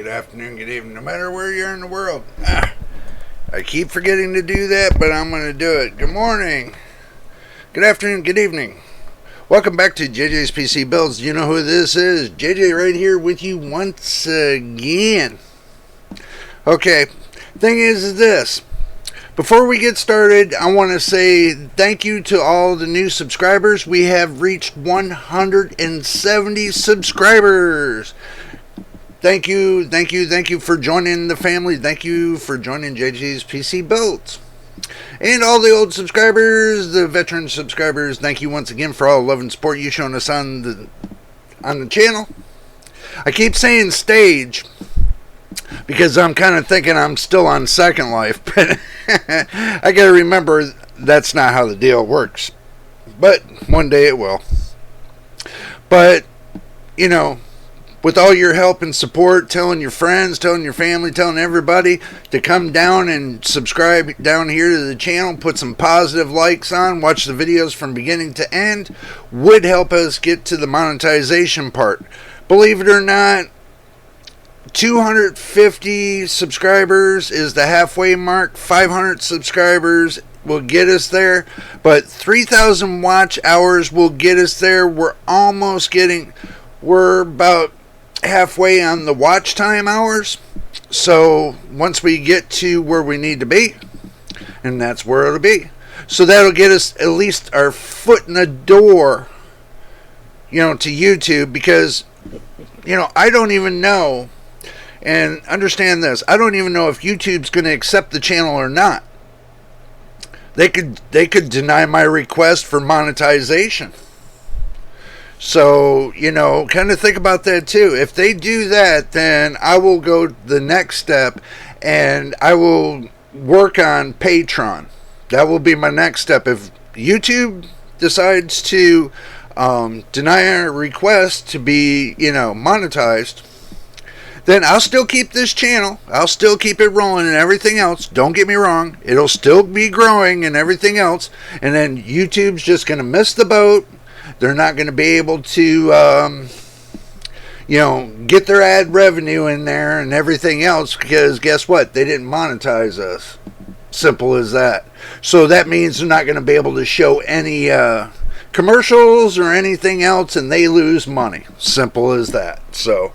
afternoon, good evening, no matter where you're in the world. I keep forgetting to do that, but I'm going to do it. Good morning, good afternoon, good evening. Welcome back to JJ's PC Builds. You know who this is. JJ right here with you once again. Okay, thing is this. Before we get started, I want to say thank you to all the new subscribers. We have reached 170 subscribers. Thank you for joining the family. Thank you for joining JJ's PC Builds. And all the old subscribers, the veteran subscribers, thank you once again for all the love and support you shown us on the channel. I keep saying stage because I'm kind of thinking I'm still on Second Life, but I gotta remember that's not how the deal works. But one day it will. But, you know, with all your help and support, telling your friends, telling your family, telling everybody to come down and subscribe down here to the channel, put some positive likes on, watch the videos from beginning to end, would help us get to the monetization part. Believe it or not, 250 subscribers is the halfway mark. 500 subscribers will get us there, but 3,000 watch hours will get us there. We're about halfway on the watch time hours. So once we get to where we need to be, and that's where it'll be, so that'll get us at least our foot in the door, you know, to YouTube. Because, you know, I don't even know, and understand this, I don't even know if YouTube's going to accept the channel or not. They could deny my request for monetization. So, you know, kind of think about that too. If they do that, then I will go the next step and I will work on Patreon. That will be my next step. If YouTube decides to deny our request to be, you know, monetized, then I'll still keep this channel. I'll still keep it rolling and everything else. Don't get me wrong. It'll still be growing and everything else. And then YouTube's just going to miss the boat. They're not going to be able to, you know, get their ad revenue in there and everything else, because guess what? They didn't monetize us. Simple as that. So that means they're not going to be able to show any commercials or anything else, and they lose money. Simple as that. So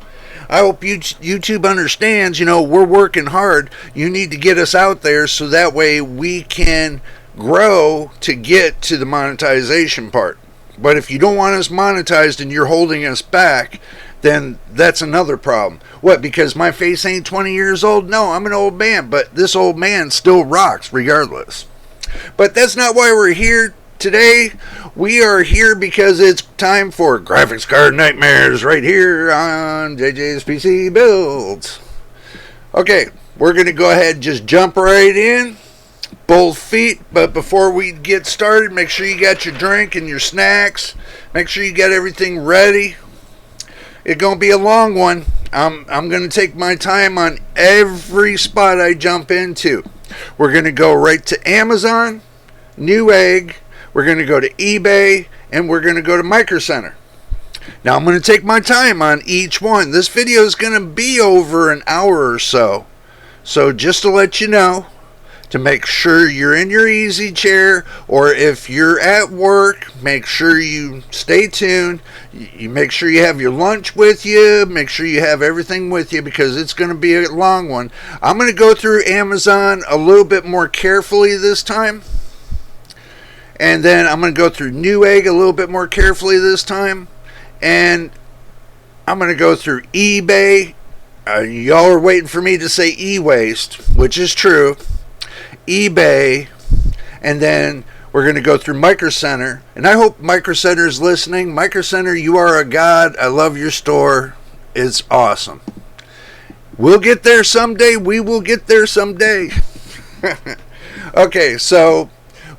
I hope YouTube understands, you know, we're working hard. You need to get us out there so that way we can grow to get to the monetization part. But if you don't want us monetized and you're holding us back, then that's another problem. What, because my face ain't 20 years old? No, I'm an old man, but this old man still rocks regardless. But that's not why we're here today. We are here because it's time for Graphics Card Nightmares right here on JJ's PC Builds. Okay, we're going to go ahead and just jump right in. Both feet. But before we get started, make sure you got your drink and your snacks. Make sure you got everything ready. It's gonna be a long one. I'm gonna take my time on every spot I jump into. We're gonna go right to Amazon, Newegg, we're gonna go to eBay, and we're gonna go to Micro Center. Now I'm gonna take my time on each one. This video is gonna be over an hour or so. So just to let you know, to make sure you're in your easy chair, or if you're at work, make sure you stay tuned. You make sure you have your lunch with you. Make sure you have everything with you, because it's going to be a long one. I'm going to go through Amazon a little bit more carefully this time. And then I'm going to go through Newegg a little bit more carefully this time. And I'm going to go through eBay. Y'all are waiting for me to say e-waste, which is true. eBay, and then we're going to go through Micro Center. And I hope Micro Center is listening. Micro Center, you are a god. I love your store. It's awesome. We'll get there someday. We will get there someday. Okay, so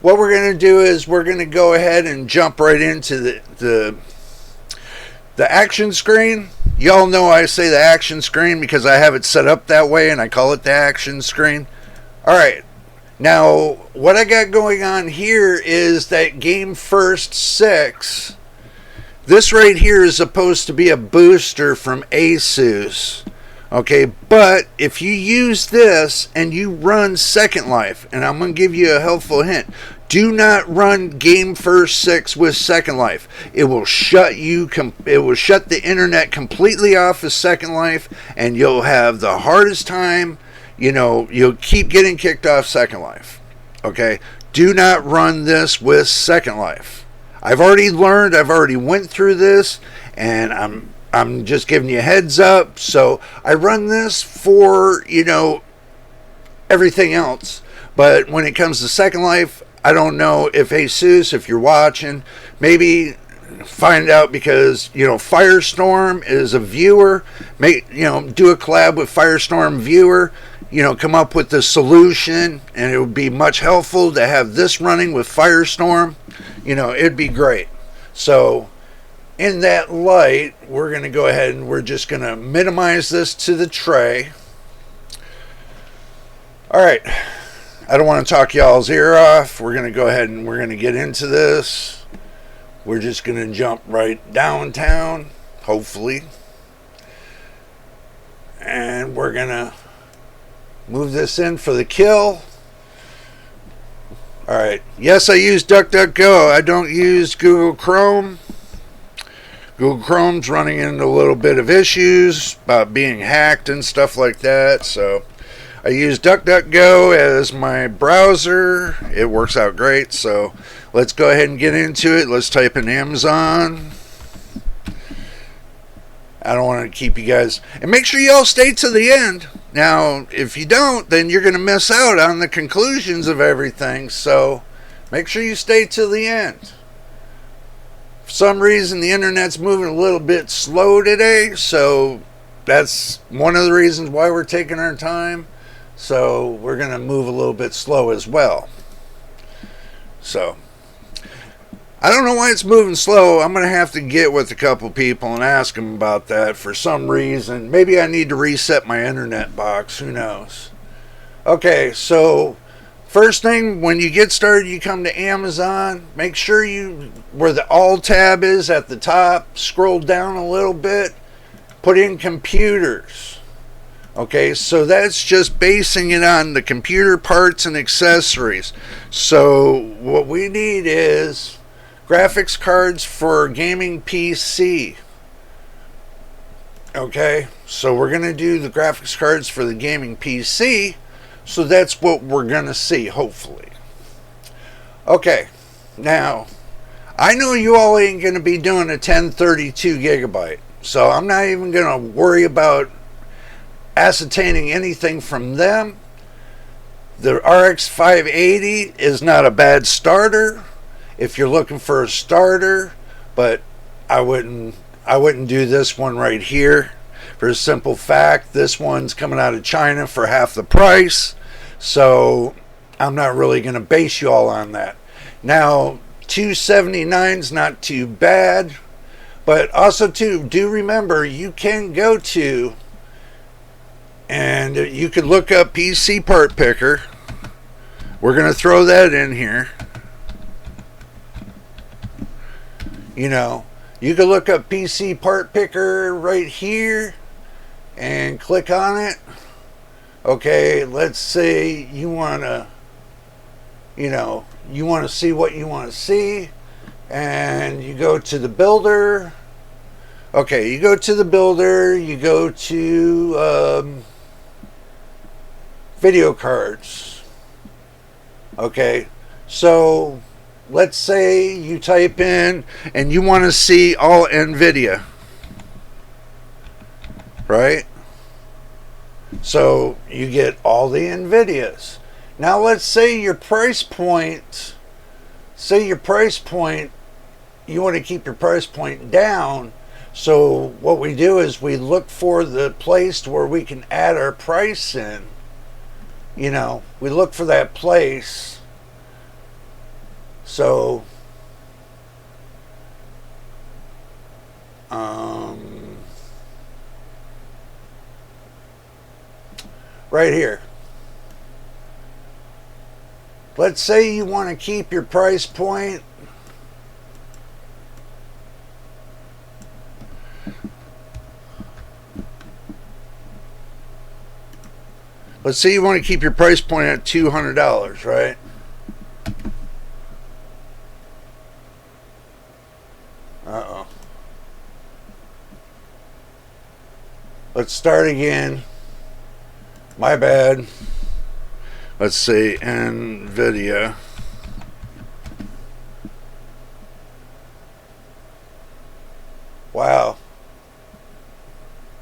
what we're going to do is we're going to go ahead and jump right into the action screen. Y'all know I say the action screen because I have it set up that way, and I call it the action screen. All right. Now, what I got going on here is that Game First 6. This right here is supposed to be a booster from Asus. Okay, but if you use this and you run Second Life, and I'm going to give you a helpful hint, do not run Game First 6 with Second Life. It will shut the internet completely off of Second Life, and you'll have the hardest time. You'll keep getting kicked off Second Life. Okay, do not run this with Second Life. I've already learned. I've already went through this, and I'm just giving you a heads up. So I run this for, everything else. But when it comes to Second Life, I don't know if Jesus, if you're watching, maybe find out, because, Firestorm is a viewer. Do a collab with Firestorm viewer. Come up with the solution, and it would be much helpful to have this running with Firestorm. It'd be great. So in that light, we're going to go ahead and we're just going to minimize this to the tray. All right. I don't want to talk y'all's ear off. We're going to go ahead and we're going to get into this. We're just going to jump right downtown, hopefully. And we're going to move this in for the kill. All right. Yes, I use DuckDuckGo. I don't use Google Chrome. Google Chrome's running into a little bit of issues about being hacked and stuff like that. So I use DuckDuckGo as my browser. It works out great. So let's go ahead and get into it. Let's type in Amazon. I don't want to keep you guys. And make sure you all stay to the end. Now, if you don't, then you're going to miss out on the conclusions of everything. So make sure you stay to the end. For some reason, the internet's moving a little bit slow today, so that's one of the reasons why we're taking our time. So we're going to move a little bit slow as well. So I don't know why it's moving slow. I'm going to have to get with a couple people and ask them about that for some reason. Maybe I need to reset my internet box. Who knows? Okay, so first thing, when you get started, you come to Amazon. Make sure where the All tab is at the top, scroll down a little bit, put in computers. Okay, so that's just basing it on the computer parts and accessories. So what we need is graphics cards for gaming PC. Okay, so we're going to do the graphics cards for the gaming PC. So that's what we're going to see, hopefully. Okay, now, I know you all ain't going to be doing a 1032 gigabyte. So I'm not even going to worry about ascertaining anything from them. The RX 580 is not a bad starter if you're looking for a starter, but I wouldn't do this one right here for a simple fact. This one's coming out of China for half the price, so I'm not really going to base you all on that. Now, 279's not too bad, but also too, do remember you can go to and you could look up PC Part Picker. We're going to throw that in here. You can look up PC Part Picker right here and click on it. Okay, let's say you want to, you want to see what you want to see, and you go to the builder. Okay, you go to the builder, you go to video cards. Okay, so let's say you type in and you want to see all nvidia, right? So you get all the nvidias. Now let's say your price point, you want to keep your price point down. So what we do is we look for the place where we can add our price in. We look for that place. So right here. Let's say you want to keep your price point let's say you want to keep your price point at $200, right? Uh-oh. Let's start again. My bad. Let's say nvidia. Wow.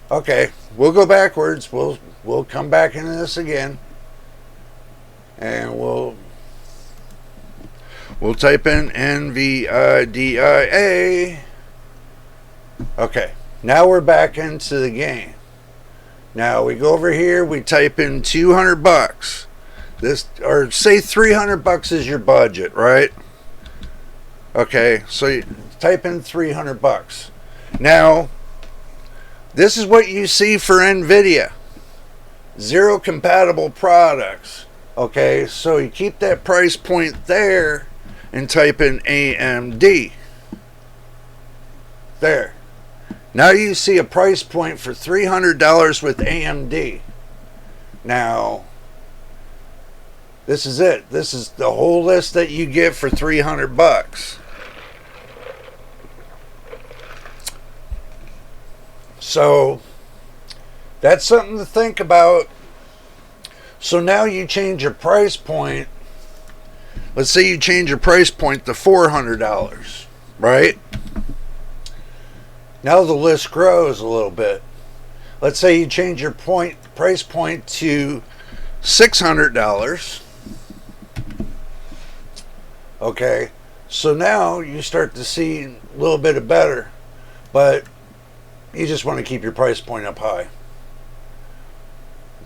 Okay, we'll go backwards. We'll come back into this again, and we'll type in nvidia. Okay, now we're back into the game. Now we go over here. We type in $200. This, or say $300 is your budget, right? Okay, so you type in $300. Now, this is what you see for NVIDIA. 0 compatible products. Okay, so you keep that price point there and type in AMD. There. Now you see a price point for $300 with AMD. Now, this is it. This is the whole list that you get for $300. So that's something to think about. So now you change your price point. Let's say you change your price point to $400, right? Now the list grows a little bit. Let's say you change your price point to $600. Okay, so now you start to see a little bit of better, but you just want to keep your price point up high.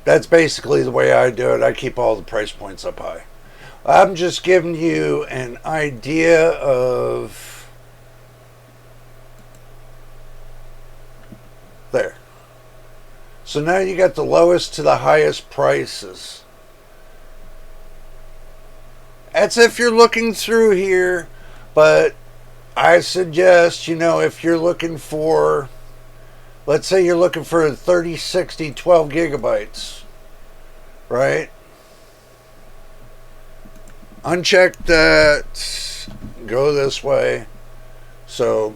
That's basically the way I do it. I keep all the price points up high. I'm just giving you an idea of there. So now you got the lowest to the highest prices. That's if you're looking through here, but I suggest, if you're looking for, let's say you're looking for a 3060 12 gigabytes, right? Uncheck that, go this way. So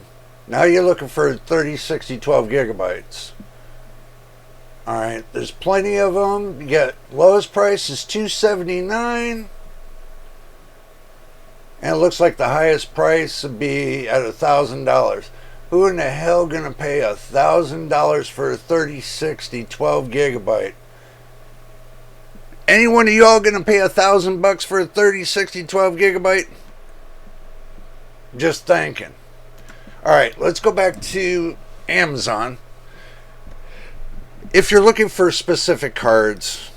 now you're looking for 3060 12 gigabytes. Alright, there's plenty of them. You got lowest price is $279. And it looks like the highest price would be at $1,000. Who in the hell gonna pay $1,000 for a 3060 12 gigabyte? Any one of y'all gonna pay $1,000 for a 3060 12 gigabyte? Just thinking. Alright, let's go back to Amazon. If you're looking for specific cards,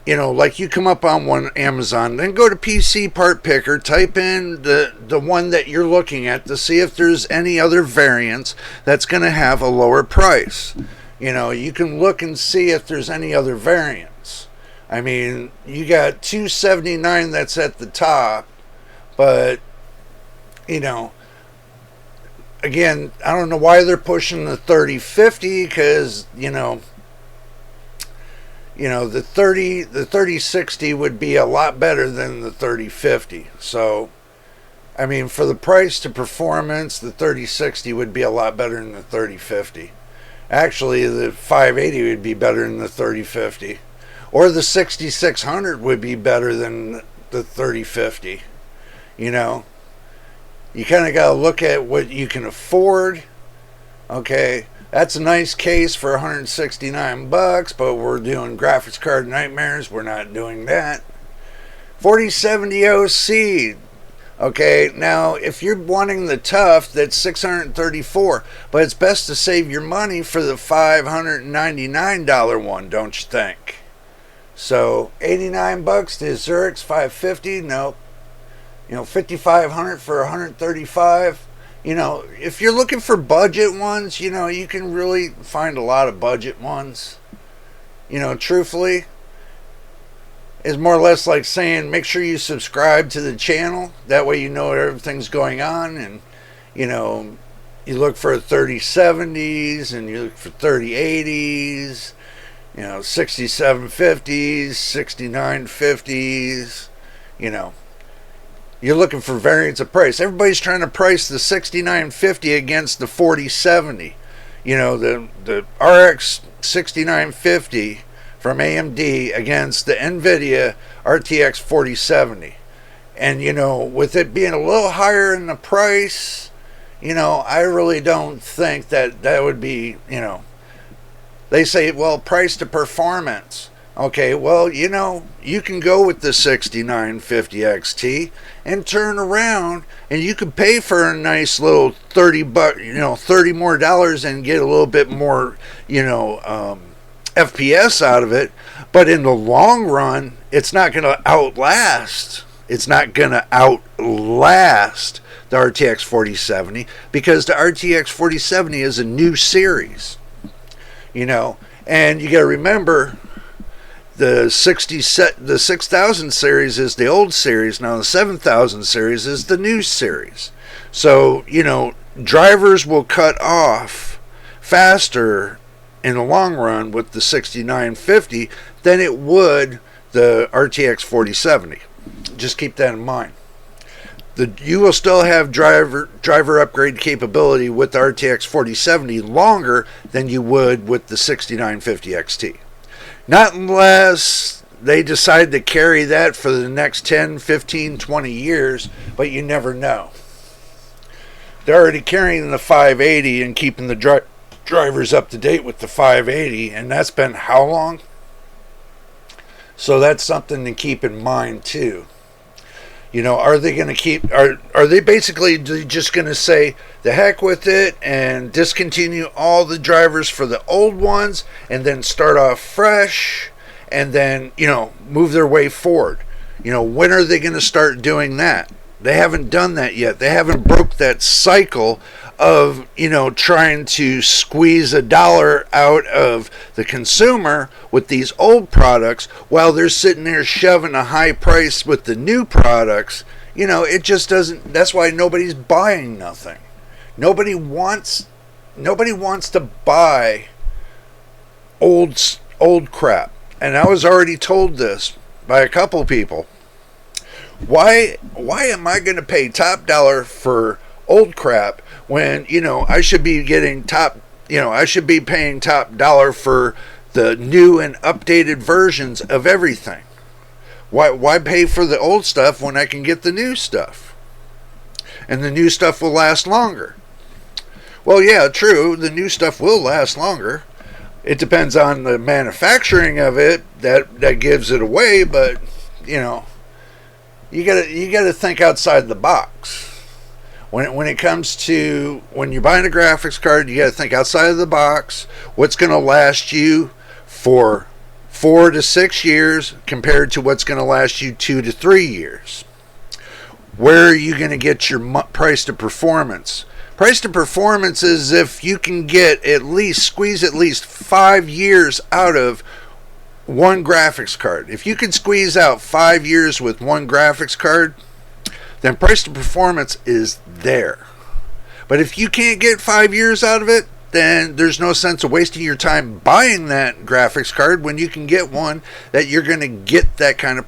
like you come up on one Amazon, then go to PC Part Picker, type in the one that you're looking at to see if there's any other variants that's going to have a lower price. You can look and see if there's any other variants. I mean, you got $279 that's at the top, but, again, I don't know why they're pushing the 3050 because, the 3060 would be a lot better than the 3050. So, I mean, for the price to performance, the 3060 would be a lot better than the 3050. Actually, the 580 would be better than the 3050. Or the 6600 would be better than the 3050. You kind of got to look at what you can afford. Okay. That's a nice case for $169, but we're doing graphics card nightmares. We're not doing that. 4070 OC. Okay, now if you're wanting the tough, that's $634, but it's best to save your money for the $599 one, don't you think? So $89 to Zurich, $550. Nope. $5,500 for $135. If you're looking for budget ones, you can really find a lot of budget ones. Truthfully, it's more or less like saying make sure you subscribe to the channel. That way you know everything's going on. And, you look for 3070s and you look for 3080s. You know, 6750s, 6950s, you know. You're looking for variance of price. Everybody's trying to price the 6950 against the 4070. You know, the RX 6950 from AMD against the nvidia RTX 4070. And, you know, with it being a little higher in the price, you know, I really don't think that that would be, you know, they say, well, price to performance. Okay, well, you know, you can go with the 6950 XT and turn around and you could pay for a nice little 30 bucks, you know, 30 more dollars and get a little bit more, you know, FPS out of it. But in the long run, it's not going to outlast. It's not going to outlast the RTX 4070 because the RTX 4070 is a new series. You know, and you got to remember the 6000 series is the old series. Now the 7000 series is the new series. So, you know, drivers will cut off faster in the long run with the 6950 than it would the RTX 4070. Just keep that in mind. You will still have driver upgrade capability with the RTX 4070 longer than you would with the 6950 XT. Not unless they decide to carry that for the next 10, 15, 20 years, but you never know. They're already carrying the 580 and keeping the drivers up to date with the 580, and that's been how long? So that's something to keep in mind too. You know, are they going to keep, are they basically just going to say the heck with it and discontinue all the drivers for the old ones and then start off fresh and then, you know, move their way forward? You know, when are they going to start doing that? They haven't done that yet. They haven't broke that cycle of, you know, trying to squeeze a dollar out of the consumer with these old products while they're sitting there shoving a high price with the new products. You know, it just doesn't. That's why nobody's buying nothing. Nobody wants to buy old crap. And I was already told this by a couple people. Why am I going to pay top dollar for old crap when, you know, I should be getting I should be paying top dollar for the new and updated versions of everything? Why pay for the old stuff when I can get the new stuff? And the new stuff will last longer. Well, yeah, true, the new stuff will last longer. It depends on the manufacturing of it that gives it away, but, you know, you gotta think outside the box. When it comes to when you're buying a graphics card, you got to think outside of the box. What's going to last you for 4 to 6 years compared to what's going to last you 2 to 3 years? Where are you going to get your price to performance? Price to performance is if you can squeeze at least 5 years out of one graphics card. If you can squeeze out 5 years with one graphics card, then price to performance is there. But if you can't get 5 years out of it, then there's no sense of wasting your time buying that graphics card when you can get one that you're going to get that kind of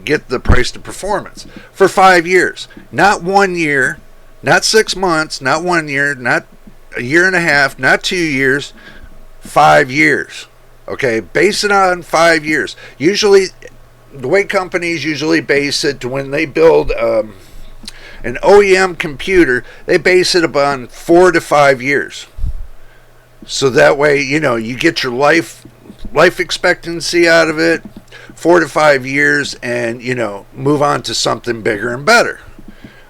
get the price to performance for 5 years. Not 1 year, not 6 months, not 1 year, not a year and a half, not 2 years, 5 years. Okay, base it on 5 years. Usually, the way companies usually base it to when they build an OEM computer, they base it upon 4 to 5 years. So that way, you know, you get your life expectancy out of it, 4 to 5 years, and, you know, move on to something bigger and better.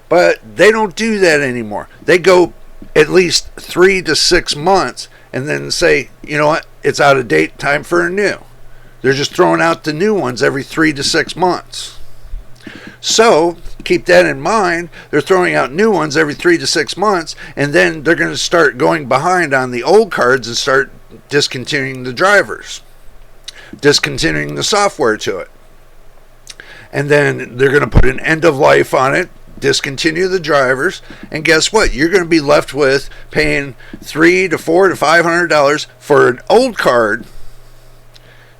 But they don't do that anymore. They go at least 3 to 6 months and then say, you know what, it's out of date, time for a new. They're just throwing out the new ones every 3 to 6 months. So keep that in mind. They're throwing out new ones every 3 to 6 months, and then they're going to start going behind on the old cards and start discontinuing the drivers, discontinuing the software to it. And then they're going to put an end of life on it, discontinue the drivers, and guess what? You're going to be left with paying $300 to $400 to $500 for an old card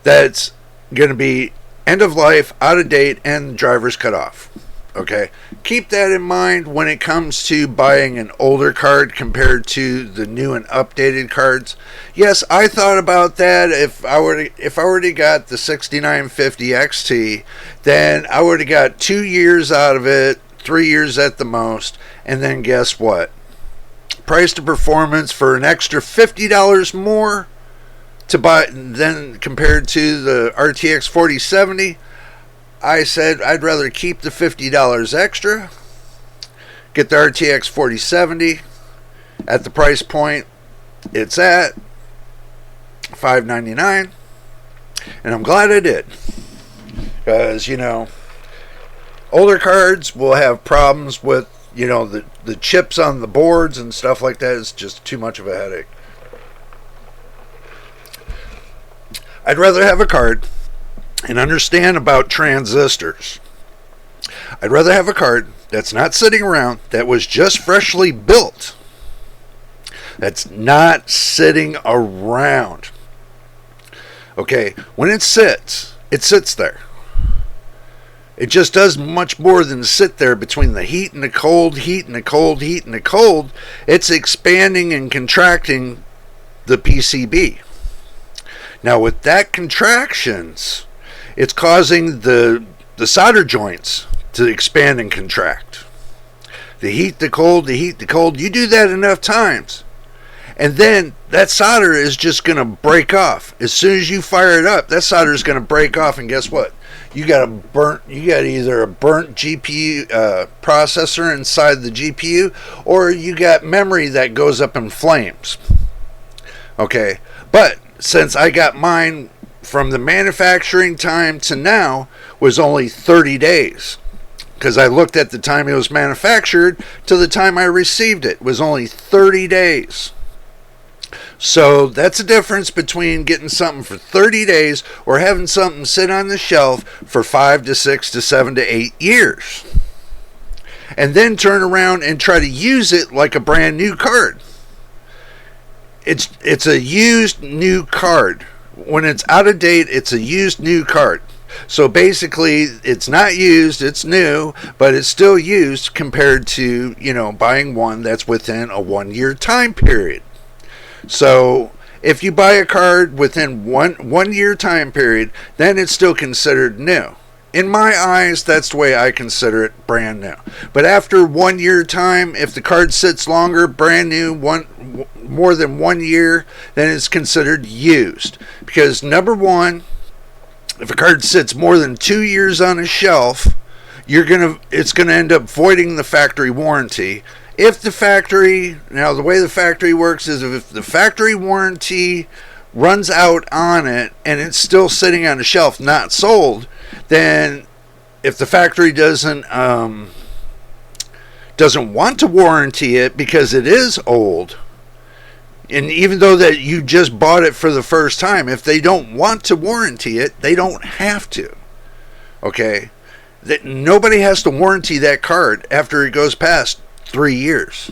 that's going to be end of life, out of date, and drivers cut off. Okay, keep that in mind when it comes to buying an older card compared to the new and updated cards. Yes, I thought about that. If I already got the 6950 XT, then I would have got 2 years out of it, 3 years at the most, and then guess what? Price to performance for an extra $50 more to buy than compared to the RTX 4070. I said I'd rather keep the $50 extra, get the RTX 4070 at the price point it's at, $599, and I'm glad I did, because older cards will have problems with the chips on the boards and stuff like that. Is just too much of a headache. I'd rather have a card and understand about transistors. I'd rather have a card that's not sitting around, that was just freshly built, that's not sitting around. Okay, when it sits there. It just does much more than sit there between the heat and the cold, heat and the cold, heat and the cold. It's expanding and contracting the PCB. Now with that contractions, it's causing the solder joints to expand and contract. The heat, the cold, the heat, the cold. You do that enough times, and then that solder is just going to break off. As soon as you fire it up, that solder is going to break off, and guess what? You got either a burnt GPU processor inside the GPU, or you got memory that goes up in flames. Okay, but since I got mine from the manufacturing time to now was only 30 days, because I looked at the time it was manufactured to the time I received it was only 30 days. So that's the difference between getting something for 30 days or having something sit on the shelf for 5 to 6 to 7 to 8 years, and then turn around and try to use it like a brand new card. It's a used new card. When it's out of date, it's a used new card. So basically, it's not used, it's new, but it's still used compared to, buying one that's within a 1 year time period. So if you buy a card within one year time period, then it's still considered new. In my eyes, that's the way I consider it, brand new. But after 1 year time, if the card sits longer, brand new, more than 1 year, then it's considered used. Because number one, if a card sits more than 2 years on a shelf, it's gonna end up voiding the factory warranty. If the way the factory works is if the factory warranty runs out on it and it's still sitting on a shelf, not sold, then if the factory doesn't want to warranty it because it is old, and even though that you just bought it for the first time, if they don't want to warranty it, they don't have to. Okay, that nobody has to warranty that card after it goes past 3 years.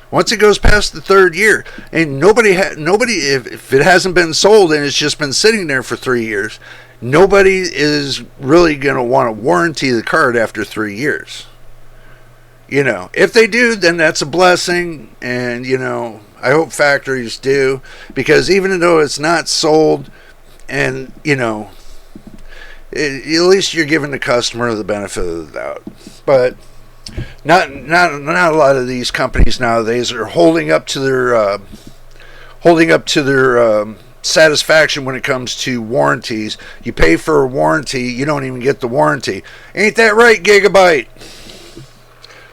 Once it goes past the third year, and nobody if it hasn't been sold and it's just been sitting there for 3 years, nobody is really going to want to warranty the card after 3 years. If they do, then that's a blessing, and I hope factories do, because even though it's not sold, and at least you're giving the customer the benefit of the doubt. But not a lot of these companies nowadays are holding up to their satisfaction when it comes to warranties. You pay for a warranty, you don't even get the warranty. Ain't that right, Gigabyte?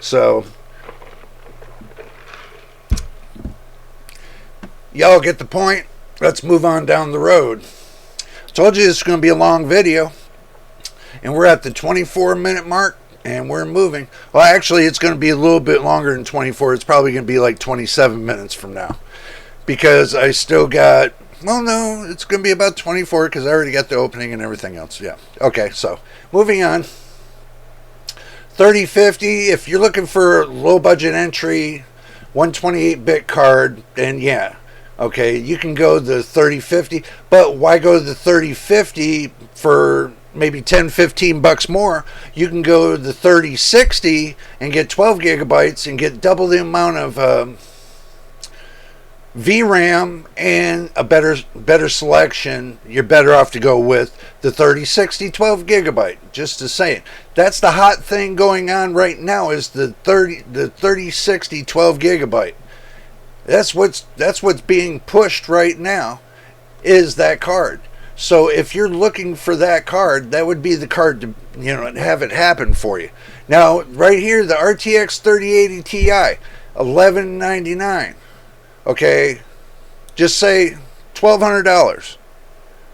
So y'all get the point. Let's move on down the road. Told you it's going to be a long video, and we're at the 24-minute mark, and we're moving. Well, actually, it's going to be a little bit longer than 24. It's probably going to be like 27 minutes from now, because I still got, well, no, it's going to be about 24 because I already got the opening and everything else. Yeah. Okay, so moving on. 3050, if you're looking for a low budget entry 128-bit card, then yeah, Okay, you can go the 3050, but why go the 3050 for maybe 10, 15 bucks more? You can go the 3060 and get 12 gigabytes and get double the amount of VRAM and a better selection. You're better off to go with the 3060 12 gigabyte. Just to say it. That's the hot thing going on right now is the 3060 12 gigabyte. That's what's being pushed right now is that card. So if you're looking for that card, that would be the card to have it happen for you. Now right here, the RTX 3080 Ti, $1199. Okay, just say $1,200.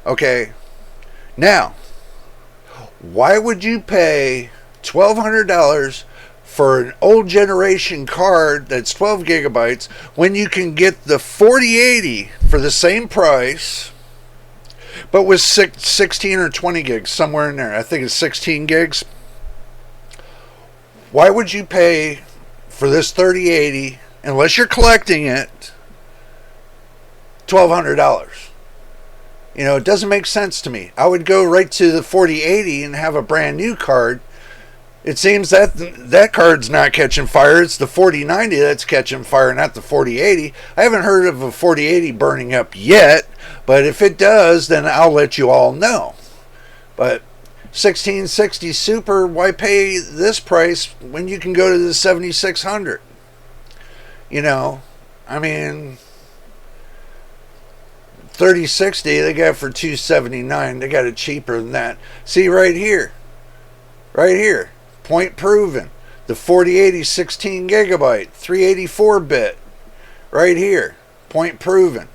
Okay, now why would you pay $1,200 for an old generation card that's 12 gigabytes when you can get the 4080 for the same price, but with 16 or 20 gigs, somewhere in there? I think it's 16 gigs. Why would you pay for this 3080, unless you're collecting it, $1,200? It doesn't make sense to me. I would go right to the 4080 and have a brand new card. It seems that card's not catching fire. It's the 4090 that's catching fire, not the 4080. I haven't heard of a 4080 burning up yet, but if it does, then I'll let you all know. But 1660 Super, why pay this price when you can go to the 7600? I mean, 3060 they got for $279. They got it cheaper than that. See right here. Point proven. The 4080 16 gigabyte, 384 bit. Right here. Point proven.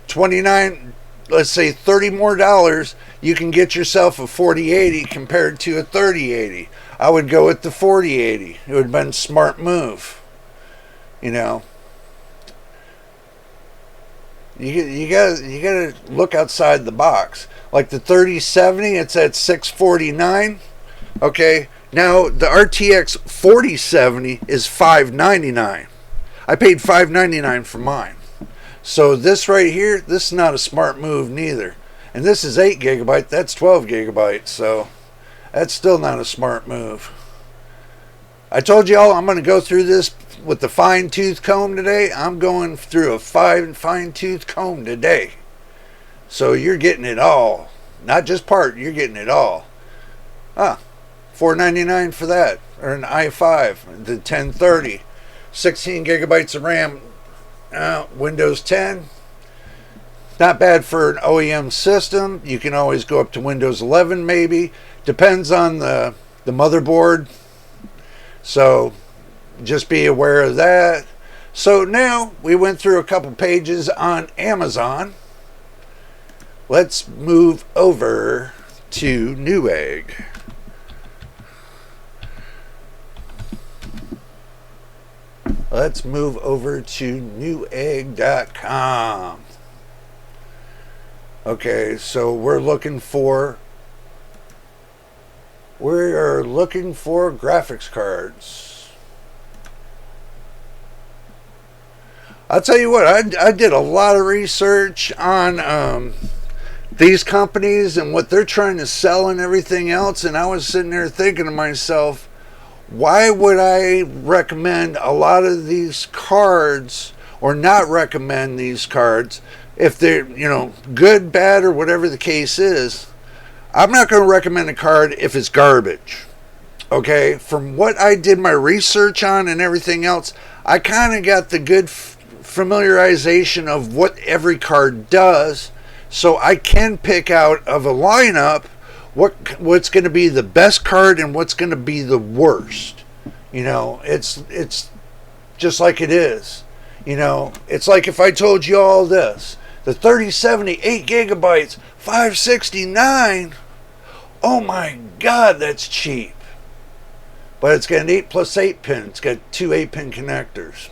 29, let's say $30 more, you can get yourself a 4080 compared to a 3080. I would go with the 4080. It would have been a smart move. You gotta look outside the box. Like the 3070, it's at $649. Okay. Now, the RTX 4070 is $599. I paid $599 for mine. So this right here, this is not a smart move neither. And this is 8 gigabyte, that's 12 gigabytes, so that's still not a smart move. I told y'all I'm going to go through this with the fine-tooth comb today. I'm going through a fine-tooth comb today. So you're getting it all. Not just part, you're getting it all. $499 for that, or an i5, the 1030, 16 gigabytes of RAM, Windows 10. Not bad for an OEM system. You can always go up to Windows 11 maybe. Depends on the motherboard. So just be aware of that. So now we went through a couple pages on Amazon. Let's move over to Newegg. Let's move over to Newegg.com. Okay, so we are looking for graphics cards. I'll tell you what, I did a lot of research on these companies and what they're trying to sell and everything else, and I was sitting there thinking to myself, why would I recommend a lot of these cards or not recommend these cards if they're, good, bad, or whatever the case is? I'm not going to recommend a card if it's garbage. Okay? From what I did my research on and everything else, I kind of got the good familiarization of what every card does, so I can pick out of a lineup what's going to be the best card and what's going to be the worst. It's just like it is. It's like if I told you all this, the 3070 8 gigabytes, $569. Oh my God, that's cheap. But it's got an 8 plus 8 pin. It's got 2 8-pin connectors.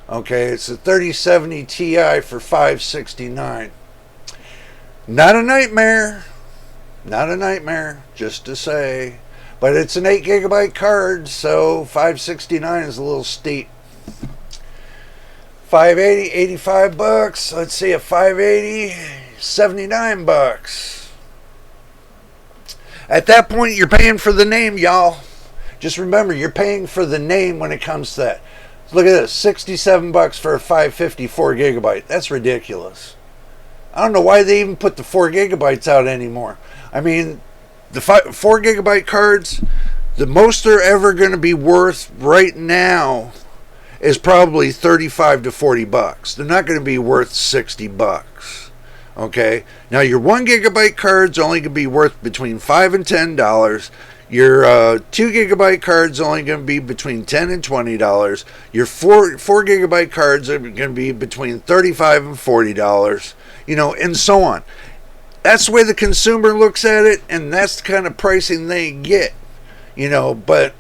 Okay, it's a 3070 Ti for $569. Not a nightmare. Not a nightmare, just to say. But it's an 8 gigabyte card, so $569 is a little steep. 580, 85 bucks. Let's see, a 580, 79 bucks. At that point, you're paying for the name, y'all. Just remember, you're paying for the name when it comes to that. Look at this, 67 bucks for a 554 gigabyte. That's ridiculous. I don't know why they even put the 4 gigabytes out anymore. I mean, the 4 gigabyte cards, the most they're ever going to be worth right now is probably 35 to 40 bucks. They're not going to be worth 60 bucks. Okay? Now, your 1 gigabyte card's only going to be worth between $5 and $10. Your 2 gigabyte card's only going to be between $10 and $20. Your 4 gigabyte cards are going to be between $35 and $40. You know, and so on. That's the way the consumer looks at it, and that's the kind of pricing they get. You know, but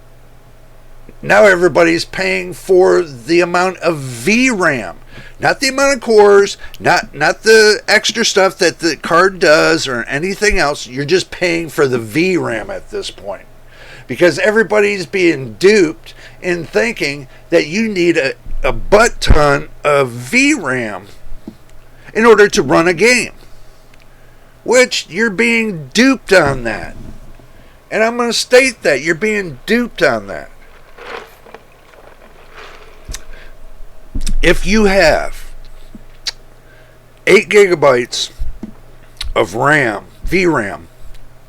now everybody's paying for the amount of VRAM, not the amount of cores, not the extra stuff that the card does or anything else. You're just paying for the VRAM at this point, because everybody's being duped in thinking that you need a butt ton of VRAM in order to run a game, which you're being duped on that. And I'm going to state that you're being duped on that. If you have 8 gigabytes of RAM, VRAM,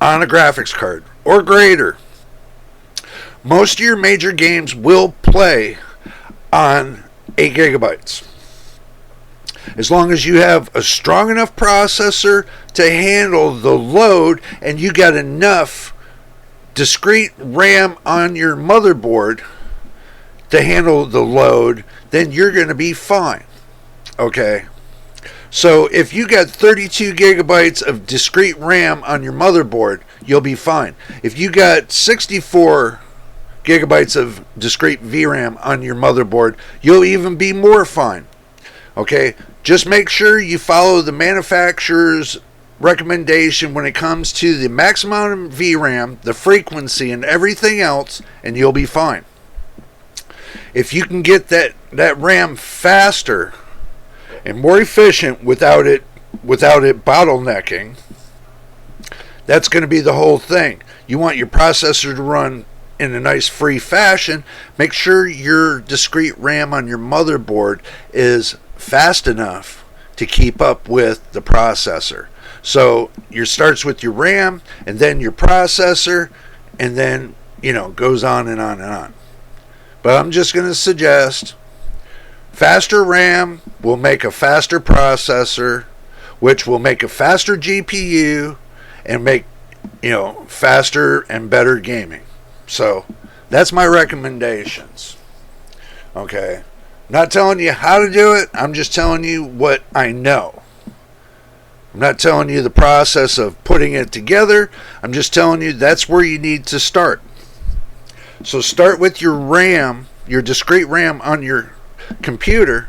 on a graphics card or greater, most of your major games will play on 8 gigabytes. As long as you have a strong enough processor to handle the load and you got enough discrete RAM on your motherboard to handle the load, then you're going to be fine. Okay? So if you got 32 gigabytes of discrete RAM on your motherboard, you'll be fine. If you got 64 gigabytes of discrete VRAM on your motherboard, you'll even be more fine. Okay? Just make sure you follow the manufacturer's recommendation when it comes to the maximum VRAM, the frequency, and everything else, and you'll be fine. If you can get that RAM faster and more efficient without it bottlenecking, that's going to be the whole thing. You want your processor to run in a nice free fashion. Make sure your discrete RAM on your motherboard is fast enough to keep up with the processor. So it starts with your RAM and then your processor, and then, you know, goes on and on and on. But I'm just going to suggest faster RAM will make a faster processor, which will make a faster GPU and make, you know, faster and better gaming. So that's my recommendations. Okay. I'm not telling you how to do it. I'm just telling you what I know. I'm not telling you the process of putting it together. I'm just telling you that's where you need to start. So start with your RAM, your discrete RAM on your computer.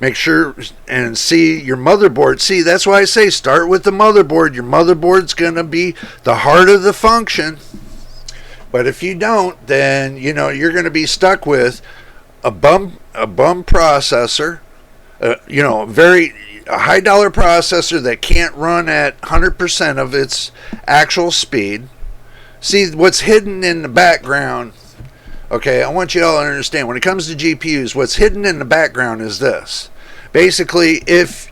Make sure and see your motherboard. See, that's why I say start with the motherboard. Your motherboard's going to be the heart of the function. But if you don't, then, you know, you're going to be stuck with a bum processor, you know, a high dollar processor that can't run at 100% of its actual speed. See, what's hidden in the background, okay, I want you all to understand, when it comes to GPUs, what's hidden in the background is this. Basically, if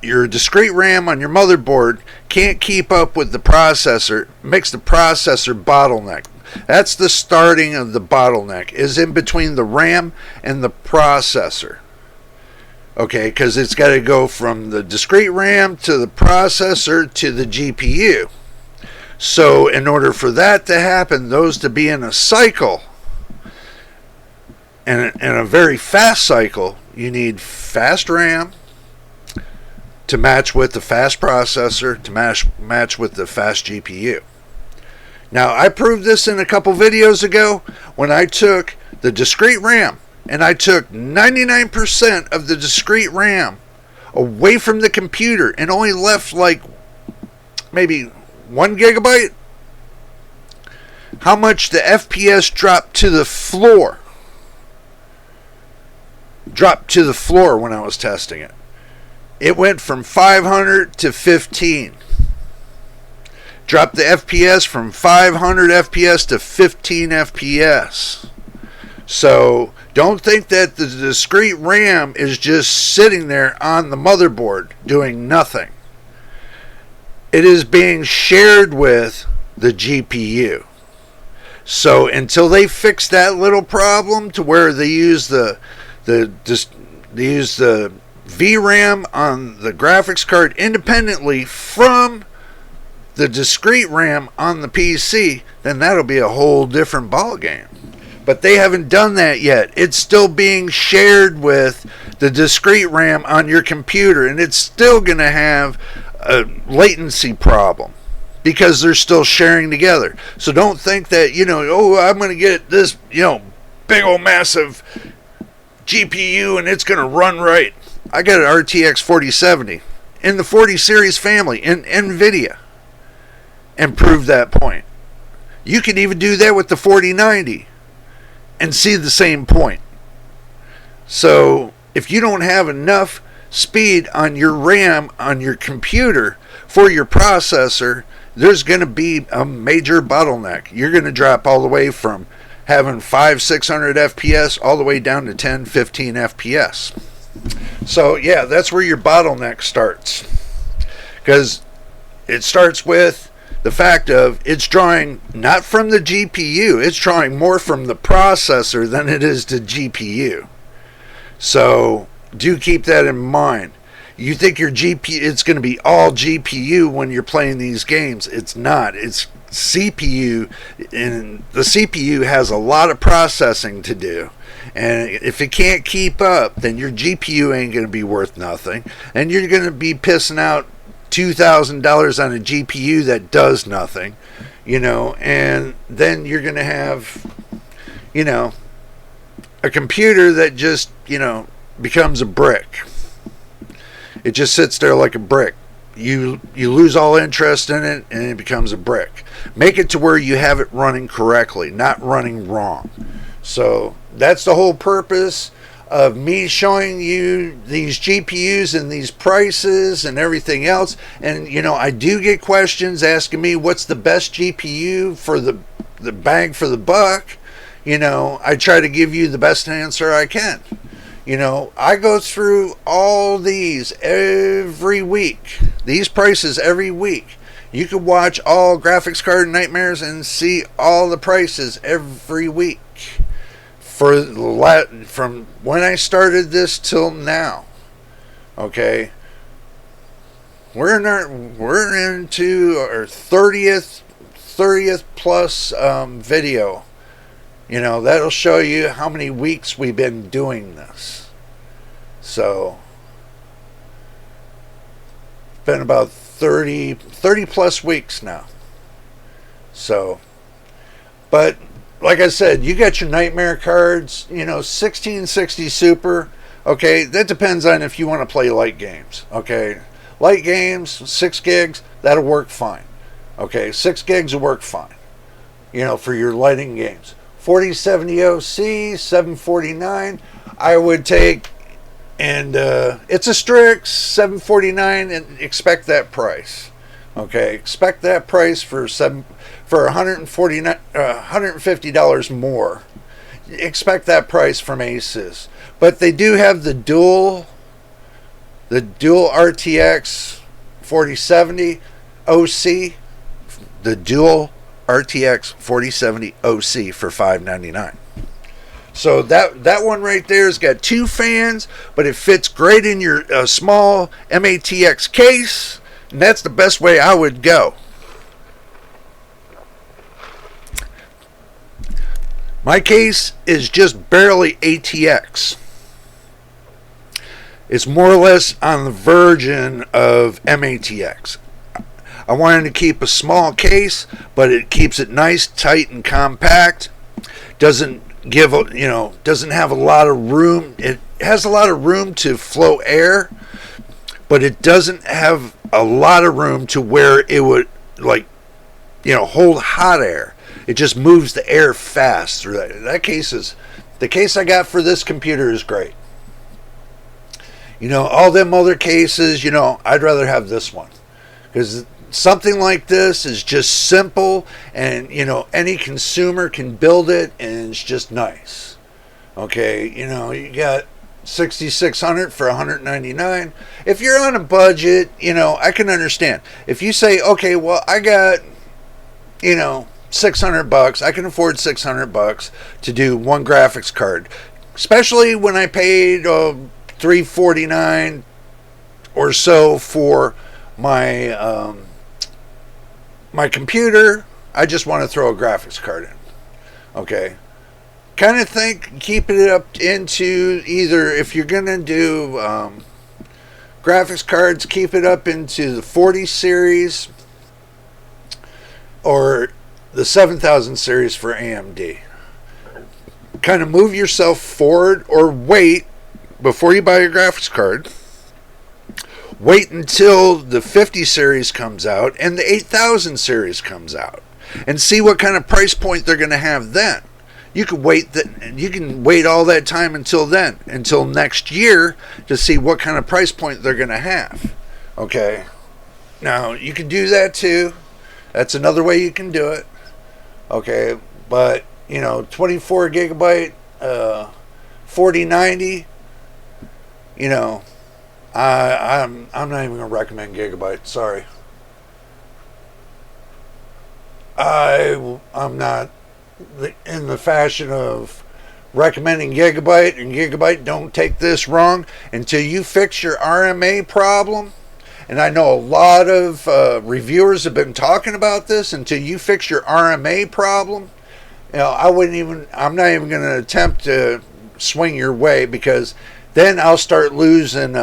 your discrete RAM on your motherboard can't keep up with the processor, it makes the processor bottleneck. That's the starting of the bottleneck, is in between the RAM and the processor. Okay, because it's got to go from the discrete RAM to the processor to the GPU. So in order for that to happen, those to be in a cycle, and a very fast cycle, you need fast RAM to match with the fast processor to match with the fast GPU. Now, I proved this in a couple videos ago when I took the discrete RAM and I took 99% of the discrete RAM away from the computer and only left like maybe 1 gigabyte. How much the FPS dropped to the floor. dropped to the floor when I was testing it. It went from 500 to 15. Dropped the FPS from 500 FPS to 15 FPS. So don't think that the discrete RAM is just sitting there on the motherboard doing nothing. It is being shared with the GPU. So until they fix that little problem to where they use the VRAM on the graphics card independently from the discrete RAM on the PC, then that'll be a whole different ballgame. But they haven't done that yet. It's still being shared with the discrete RAM on your computer, and it's still going to have a latency problem because they're still sharing together. So don't think that, I'm going to get this, big old massive GPU and it's going to run right. I got an RTX 4070 in the 40 series family in nvidia and prove that point. You can even do that with the 4090 and see the same point. So if you don't have enough speed on your RAM on your computer for your processor, there's going to be a major bottleneck. You're going to drop all the way from having 500-600 FPS all the way down to 10-15 FPS. So yeah, that's where your bottleneck starts, because it starts with the fact of it's drawing not from the GPU, it's drawing more from the processor than it is the GPU. So do keep that in mind. You think your GPU, it's going to be all GPU when you're playing these games. It's not. It's CPU, and the CPU has a lot of processing to do. And if it can't keep up, then your GPU ain't going to be worth nothing. And you're going to be pissing out $2,000 on a GPU that does nothing, and then you're going to have, a computer that just, becomes a brick. It just sits there like a brick. You lose all interest in it, and it becomes a brick. Make it to where you have it running correctly, not running wrong. So that's the whole purpose of me showing you these GPUs and these prices and everything else. And I do get questions asking me what's the best GPU for the bang for the buck. I try to give you the best answer I can. I go through all these every week, these prices every week. You can watch all Graphics Card Nightmares and see all the prices every week from when I started this till now. Okay, we're into our 30th plus video. That'll show you how many weeks we've been doing this. So it's been about 30 plus weeks now. So, but like I said, you got your Nightmare cards, 1660 Super. Okay, that depends on if you want to play light games. Okay, light games, 6 gigs, that'll work fine. Okay, 6 gigs will work fine, for your lighting games. 4070 OC, 749, I would take, and it's a strict 749, and expect that price. Okay, expect that price for $150 more. Expect that price from Asus. But they do have the dual RTX 4070 OC, the dual RTX 4070 OC for $599. So that one right there has got 2 fans, but it fits great in your small MATX case, and that's the best way I would go. My case is just barely ATX. It's more or less on the version of MATX. I wanted to keep a small case, but it keeps it nice, tight, and compact. Doesn't have a lot of room. It has a lot of room to flow air, but it doesn't have a lot of room to where it would hold hot air. It just moves the air fast through that. The case I got for this computer is great. All them other cases, I'd rather have this one. Because something like this is just simple, and, any consumer can build it, and it's just nice. Okay, you got 6600 for 199. If you're on a budget, I can understand. If you say, okay, well, I got, $600, I can afford $600 to do one graphics card. Especially when I paid $349 or so for my my computer. I just want to throw a graphics card in. Okay. Kind of keep it up into either, if you're going to do graphics cards, keep it up into the 40 series or the 7000 series for AMD. Kind of move yourself forward, or wait before you buy your graphics card. Wait until the 50 series comes out and the 8000 series comes out, and see what kind of price point they're going to have then. You can wait all that time until then, until next year, to see what kind of price point they're going to have. Okay. Now, you can do that too. That's another way you can do it. Okay. But, 24 gigabyte, 4090, I'm not even going to recommend Gigabyte. Sorry. I'm not in the fashion of recommending Gigabyte, and Gigabyte, don't take this wrong, until you fix your RMA problem. And I know a lot of reviewers have been talking about this. Until you fix your RMA problem, I'm not even going to attempt to swing your way, because then I'll start losing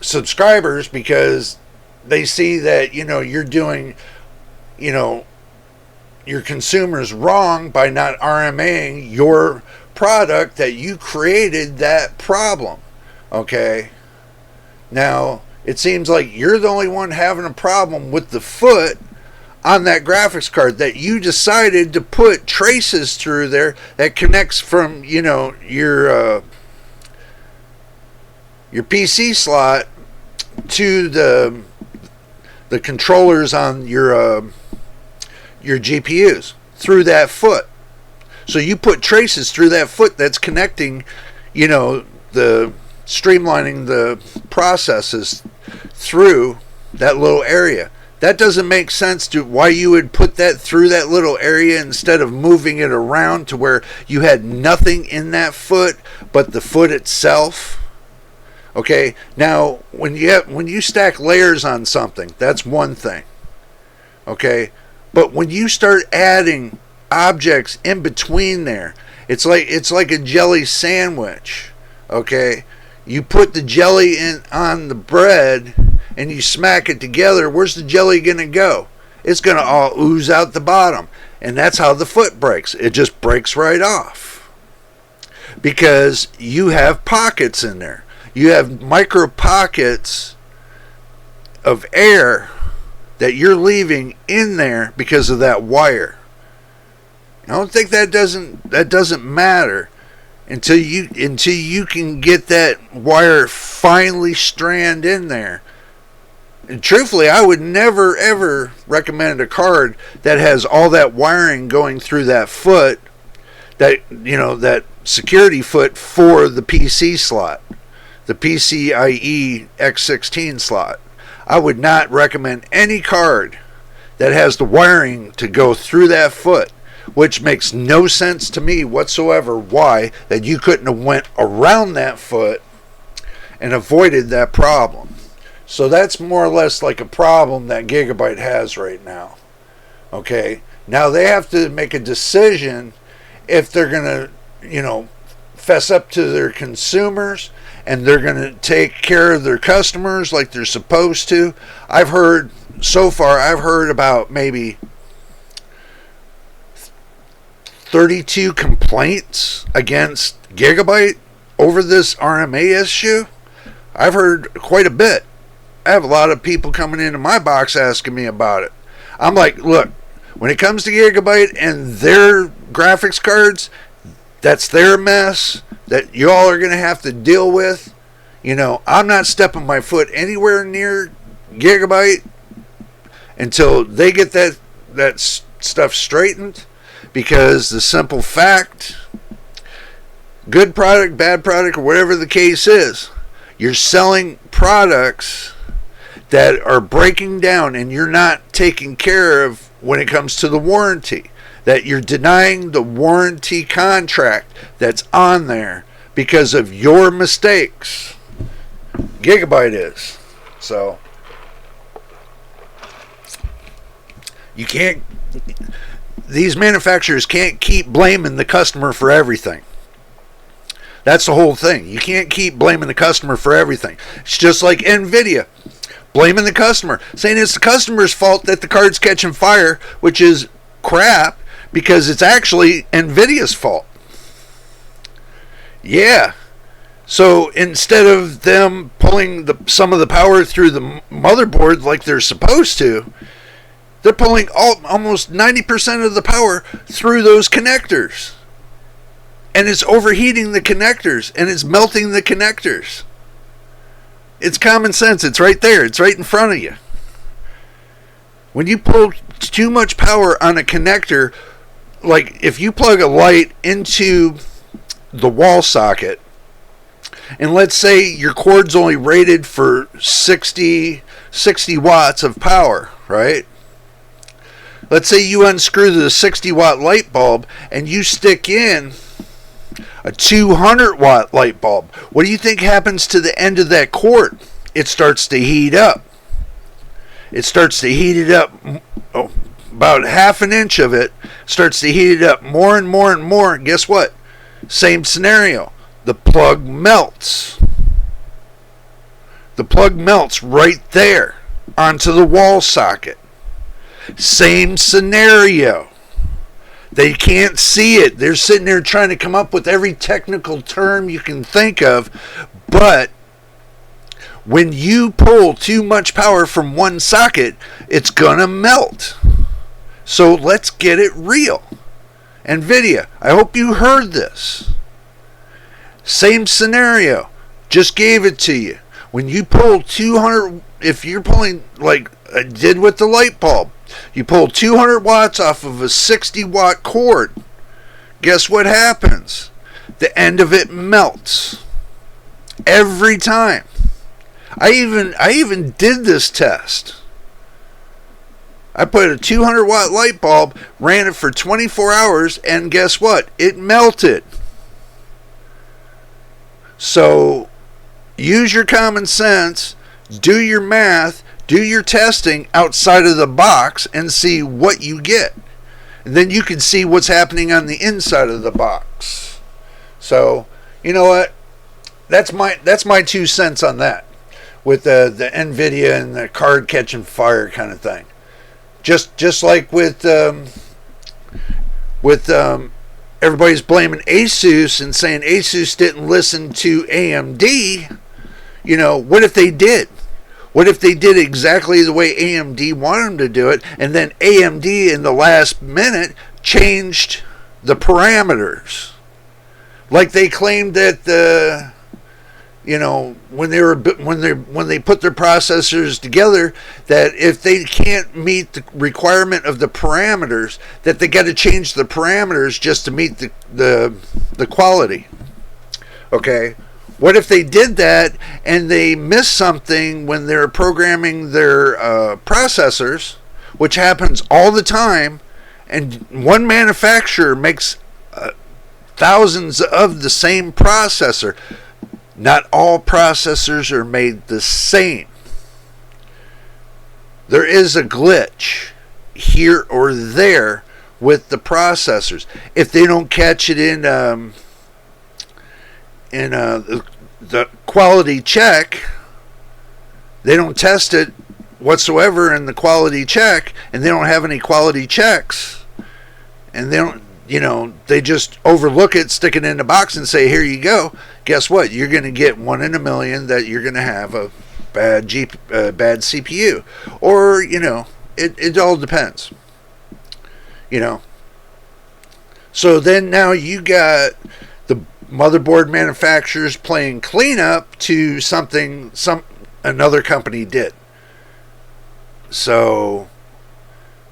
subscribers, because they see that you're doing your consumers wrong by not RMAing your product that you created that problem. Okay. Now it seems like you're the only one having a problem with the foot on that graphics card, that you decided to put traces through there that connects from your PC slot to the controllers on your GPUs through that foot. So you put traces through that foot that's connecting, the streamlining the processes through that little area. That doesn't make sense to why you would put that through that little area instead of moving it around to where you had nothing in that foot but the foot itself. Okay, now when you stack layers on something, that's one thing. Okay, but when you start adding objects in between there, it's like a jelly sandwich. Okay, you put the jelly in on the bread and you smack it together. Where's the jelly gonna go? It's gonna all ooze out the bottom, and that's how the foot breaks. It just breaks right off because you have pockets in there. You have micro pockets of air that you're leaving in there because of that wire. I don't think that doesn't matter until you can get that wire finely strand in there. And truthfully, I would never ever recommend a card that has all that wiring going through that foot, that security foot for the PC slot, the PCIe X16 slot. I would not recommend any card that has the wiring to go through that foot, which makes no sense to me whatsoever why that you couldn't have went around that foot and avoided that problem. So that's more or less like a problem that Gigabyte has right now. Okay, now they have to make a decision if they're going to, fess up to their consumers and they're going to take care of their customers like they're supposed to. I've heard about maybe 32 complaints against Gigabyte over this RMA issue. I've heard quite a bit. I have a lot of people coming into my box asking me about it. I'm like, look, when it comes to Gigabyte and their graphics cards, that's their mess that y'all are going to have to deal with. I'm not stepping my foot anywhere near Gigabyte until they get that stuff straightened, because the simple fact, good product, bad product, or whatever the case is, you're selling products that are breaking down, and you're not taking care of when it comes to the warranty, that you're denying the warranty contract that's on there because of your mistakes. Gigabyte is. So these manufacturers can't keep blaming the customer for everything. That's the whole thing. You can't keep blaming the customer for everything. It's just like nvidia blaming the customer, saying it's the customer's fault that the card's catching fire, which is crap, because it's actually nvidia's fault. Yeah. So instead of them pulling some of the power through the motherboard like they're supposed to, they're pulling almost 90% of the power through those connectors. And it's overheating the connectors, and it's melting the connectors. It's common sense. It's right there. It's right in front of you. When you pull too much power on a connector, like if you plug a light into the wall socket, and let's say your cord's only rated for 60 watts of power, right? Let's say you unscrew the 60 watt light bulb and you stick in a 200 watt light bulb. What do you think happens to the end of that cord? It starts to heat up. It starts to heat it up. About half an inch of it starts to heat it up more and more and more. And guess what? Same scenario. The plug melts. The plug melts right there onto the wall socket. Same scenario. They can't see it. They're sitting there trying to come up with every technical term you can think of. But when you pull too much power from one socket, it's going to melt. So let's get it real. nvidia, I hope you heard this. Same scenario. Just gave it to you. When you pull 200, if you're pulling like I did with the light bulb, you pull 200 watts off of a 60 watt cord. Guess what happens? The end of it melts. Every time. I even did this test. I put a 200 watt light bulb, ran it for 24 hours, and guess what? It melted. So use your common sense, do your math, do your testing outside of the box, and see what you get. And then you can see what's happening on the inside of the box. So, you know what? That's my 2 cents on that. With the nvidia and the card catching fire kind of thing. Just like with everybody's blaming Asus and saying Asus didn't listen to AMD. What if they did? What if they did exactly the way AMD wanted them to do it, and then AMD in the last minute changed the parameters? Like they claimed that when they put their processors together, that if they can't meet the requirement of the parameters, that they got to change the parameters just to meet the quality. Okay, what if they did that and they missed something when they're programming their processors, which happens all the time, and one manufacturer makes thousands of the same processor? Not all processors are made the same. There is a glitch here or there with the processors. If they don't catch it in the quality check, they don't test it whatsoever in the quality check, and they don't have any quality checks, and they just overlook it, stick it in the box, and say, here you go. Guess what? You're going to get 1 in a million that you're going to have a bad CPU. Or, it all depends. So then now you got motherboard manufacturers playing cleanup to something another company did. So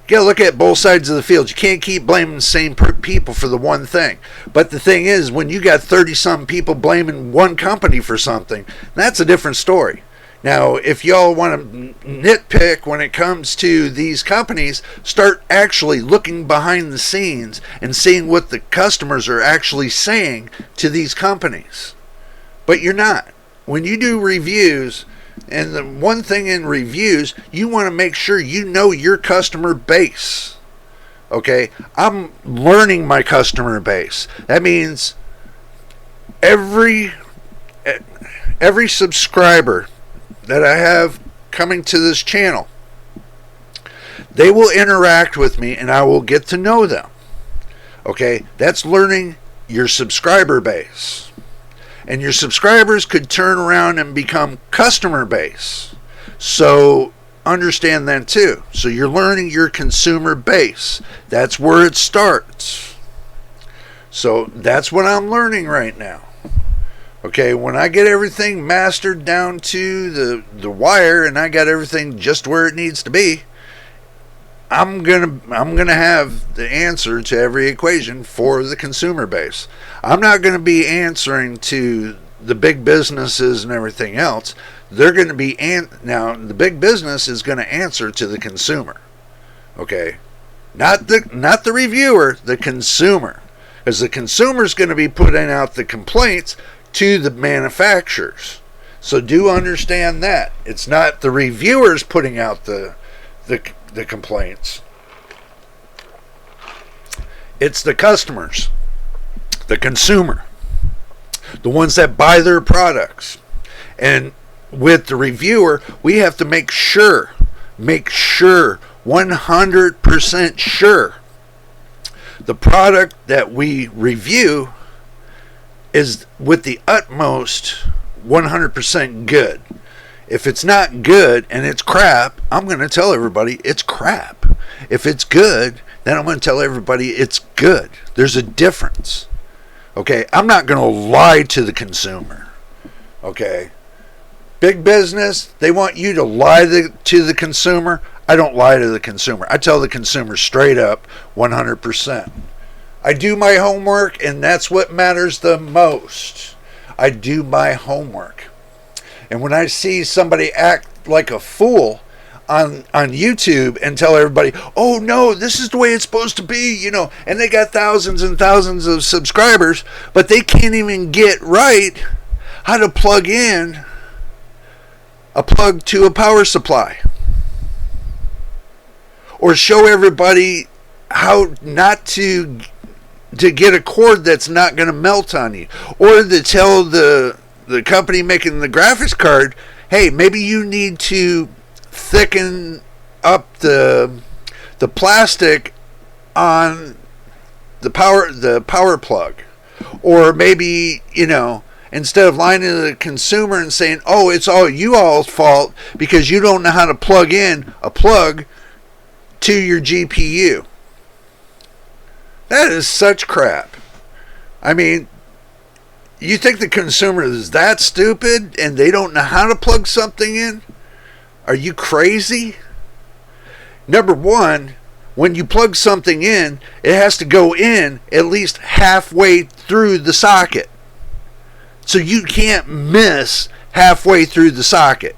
you gotta look at both sides of the field. You can't keep blaming the same people for the one thing. But the thing is, when you got 30-some people blaming one company for something, that's a different story. Now, if y'all want to nitpick when it comes to these companies, start actually looking behind the scenes and seeing what the customers are actually saying to these companies. But you're not. When you do reviews, and the one thing in reviews, you want to make sure you know your customer base. Okay? I'm learning my customer base. That means every subscriber that I have coming to this channel, they will interact with me and I will get to know them. Okay? That's learning your subscriber base. And your subscribers could turn around and become customer base. So understand that too. So you're learning your consumer base. That's where it starts. So that's what I'm learning right now. Okay, when I get everything mastered down to the wire and I got everything just where it needs to be, I'm gonna have the answer to every equation for the consumer base. I'm not gonna be answering to the big businesses and everything else. They're gonna be now the big business is gonna answer to the consumer. Okay, not the reviewer, the consumer, because the consumer's gonna be putting out the complaints to the manufacturers. So do understand that it's not the reviewers putting out the complaints. It's the customers, the consumer, the ones that buy their products. And with the reviewer, we have to make sure 100% sure the product that we review is with the utmost 100% good. If it's not good and it's crap, I'm going to tell everybody it's crap. If it's good, then I'm going to tell everybody it's good. There's a difference. Okay, I'm not going to lie to the consumer. Okay, big business, they want you to lie to the consumer. I don't lie to the consumer. I tell the consumer straight up 100%. I do my homework, and that's what matters the most. I do my homework. And when I see somebody act like a fool on YouTube and tell everybody, oh no, this is the way it's supposed to be, and they got thousands and thousands of subscribers, but they can't even get right how to plug in a plug to a power supply. Or show everybody how not to get a cord that's not going to melt on you. Or to tell the company making the graphics card, hey, maybe you need to thicken up the plastic on the power plug. Or maybe, instead of lying to the consumer and saying, oh, it's all you all's fault because you don't know how to plug in a plug to your GPU. That is such crap. I mean, you think the consumer is that stupid and they don't know how to plug something in? Are you crazy? Number one, when you plug something in, it has to go in at least halfway through the socket. So you can't miss halfway through the socket.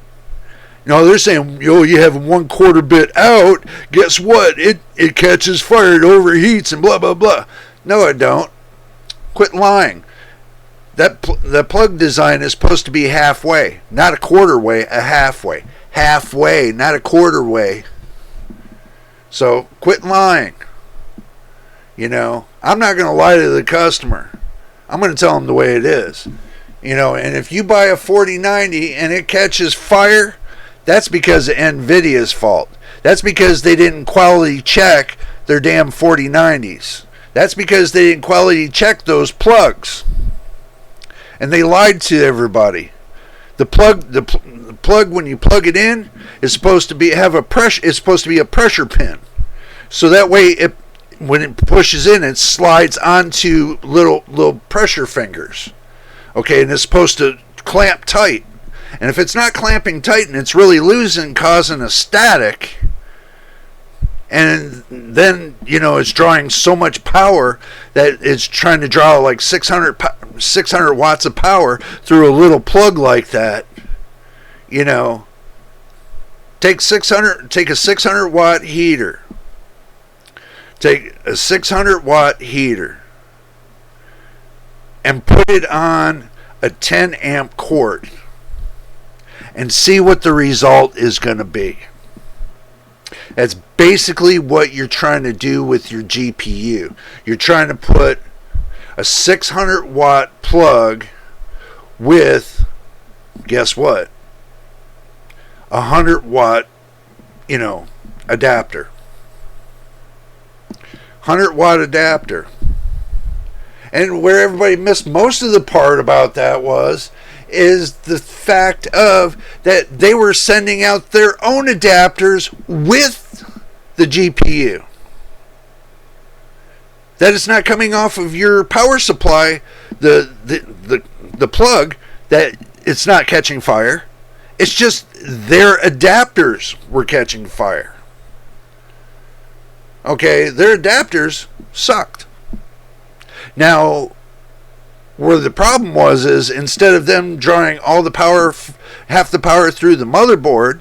They're saying, you have 1/4 bit out. Guess what? It catches fire, it overheats, and blah, blah, blah. No, it don't. Quit lying. The plug design is supposed to be halfway. Not a quarter way, a halfway. Halfway, not a quarter way. So, quit lying. I'm not going to lie to the customer. I'm going to tell them the way it is. And if you buy a 4090 and it catches fire, that's because of nvidia's fault. That's because they didn't quality check their damn 4090s. That's because they didn't quality check those plugs. And they lied to everybody. The plug when you plug it in is supposed to be a pressure pin. So that way when it pushes in, it slides onto little pressure fingers. Okay, and it's supposed to clamp tight. And if it's not clamping tight and it's really losing, causing a static, and then, it's drawing so much power that it's trying to draw like 600 watts of power through a little plug like that, take a 600 watt heater. Take a 600 watt heater and put it on a 10 amp cord and see what the result is going to be. That's basically what you're trying to do with your GPU. You're trying to put a 600 watt plug with, guess what, a 100 watt, adapter. 100 watt adapter. And where everybody missed most of the part about that is the fact of that they were sending out their own adapters with the GPU. That it's not coming off of your power supply, the plug, that it's not catching fire. It's just their adapters were catching fire. Okay, their adapters sucked. Now, where the problem was is instead of them drawing all the power, half the power through the motherboard,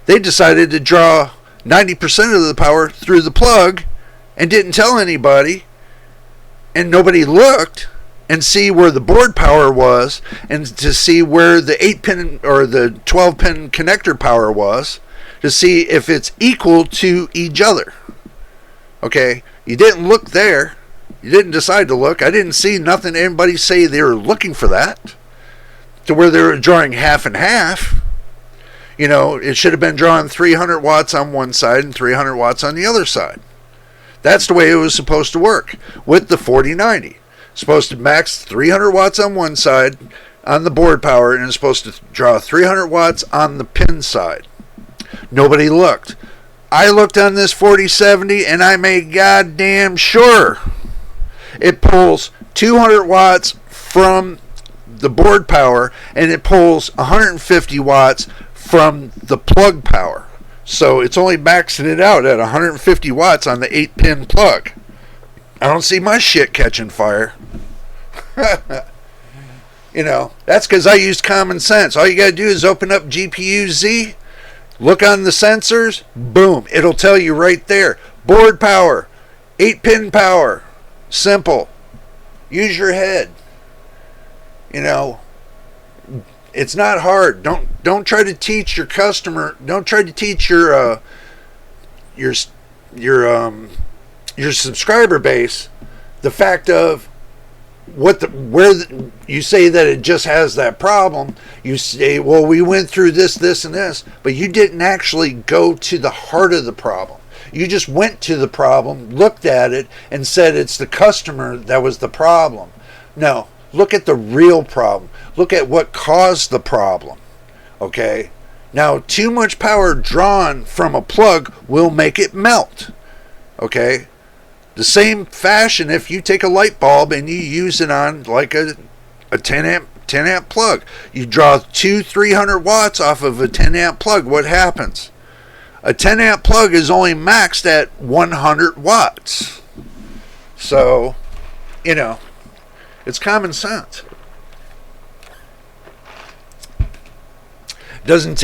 they decided to draw 90% of the power through the plug and didn't tell anybody, and nobody looked and see where the board power was and to see where the 8-pin or the 12-pin connector power was to see if it's equal to each other. Okay, you didn't look there. You didn't decide to look. I didn't see nothing anybody say they were looking for that to where they were drawing half and half. It should have been drawing 300 watts on one side and 300 watts on the other side. That's the way it was supposed to work with the 4090. Supposed to max 300 watts on one side on the board power, and it's supposed to draw 300 watts on the pin side. Nobody looked. I looked on this 4070 and I made goddamn sure it pulls 200 watts from the board power and it pulls 150 watts from the plug power. So it's only maxing it out at 150 watts on the 8-pin plug. I don't see my shit catching fire. That's because I used common sense. All you got to do is open up GPU-Z, look on the sensors, boom, it'll tell you right there. Board power, 8-pin power, simple. Use your head. It's not hard. Don't try to teach your customer. Don't try to teach your subscriber base the fact of you say that it just has that problem. You say, well, we went through this, and this, but you didn't actually go to the heart of the problem. You just went to the problem, looked at it, and said it's the customer that was the problem. No, look at the real problem. Look at what caused the problem. Okay? Now, too much power drawn from a plug will make it melt. Okay? The same fashion if you take a light bulb and you use it on like a 10 amp plug. You draw 300 watts off of a 10 amp plug. What happens? A 10 amp plug is only maxed at 100 watts. So, it's common sense. It doesn't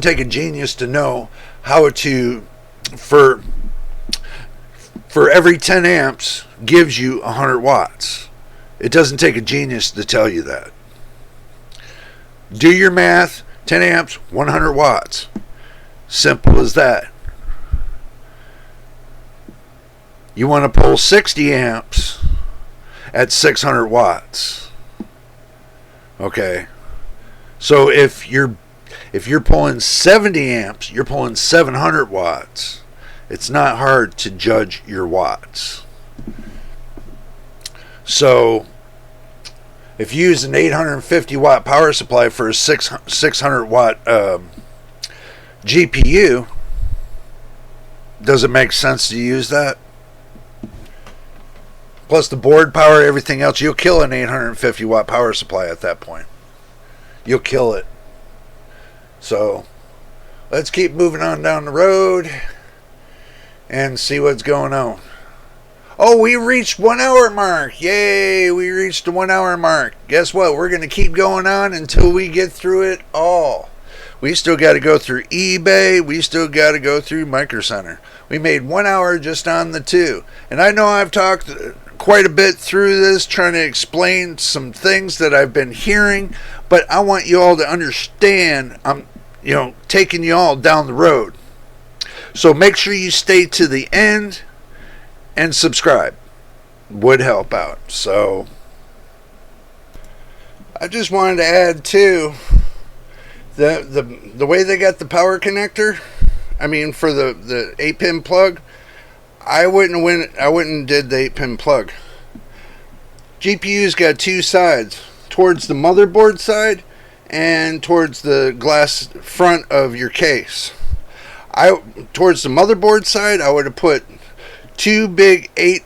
take a genius to know how to for every 10 amps gives you 100 watts. It doesn't take a genius to tell you that. Do your math. 10 amps, 100 watts. Simple as that. You want to pull 60 amps at 600 watts. Okay. So if you're pulling 70 amps, you're pulling 700 watts. It's not hard to judge your watts. So if you use an 850 watt power supply for a 600 watt GPU, does it make sense to use that? plus the board power, everything else, you'll kill an 850 watt power supply at that point. You'll kill it. So let's keep moving on down the road and see what's going on. Oh, we reached 1 hour mark. Yay, we reached the 1 hour mark. Guess what? We're going to keep going on until we get through it all. We still got to go through eBay. We still got to go through Micro Center. We made 1 hour just on the two. And I know I've talked quite a bit through this, trying to explain some things that I've been hearing, but I want you all to understand I'm, taking you all down the road. So make sure you stay to the end and subscribe. Would help out. So I just wanted to add too, the way they got the power connector, I mean for the 8-pin plug, I wouldn't did the 8-pin plug. GPU's got two sides, towards the motherboard side and towards the glass front of your case. Towards the motherboard side, I would have put two big 8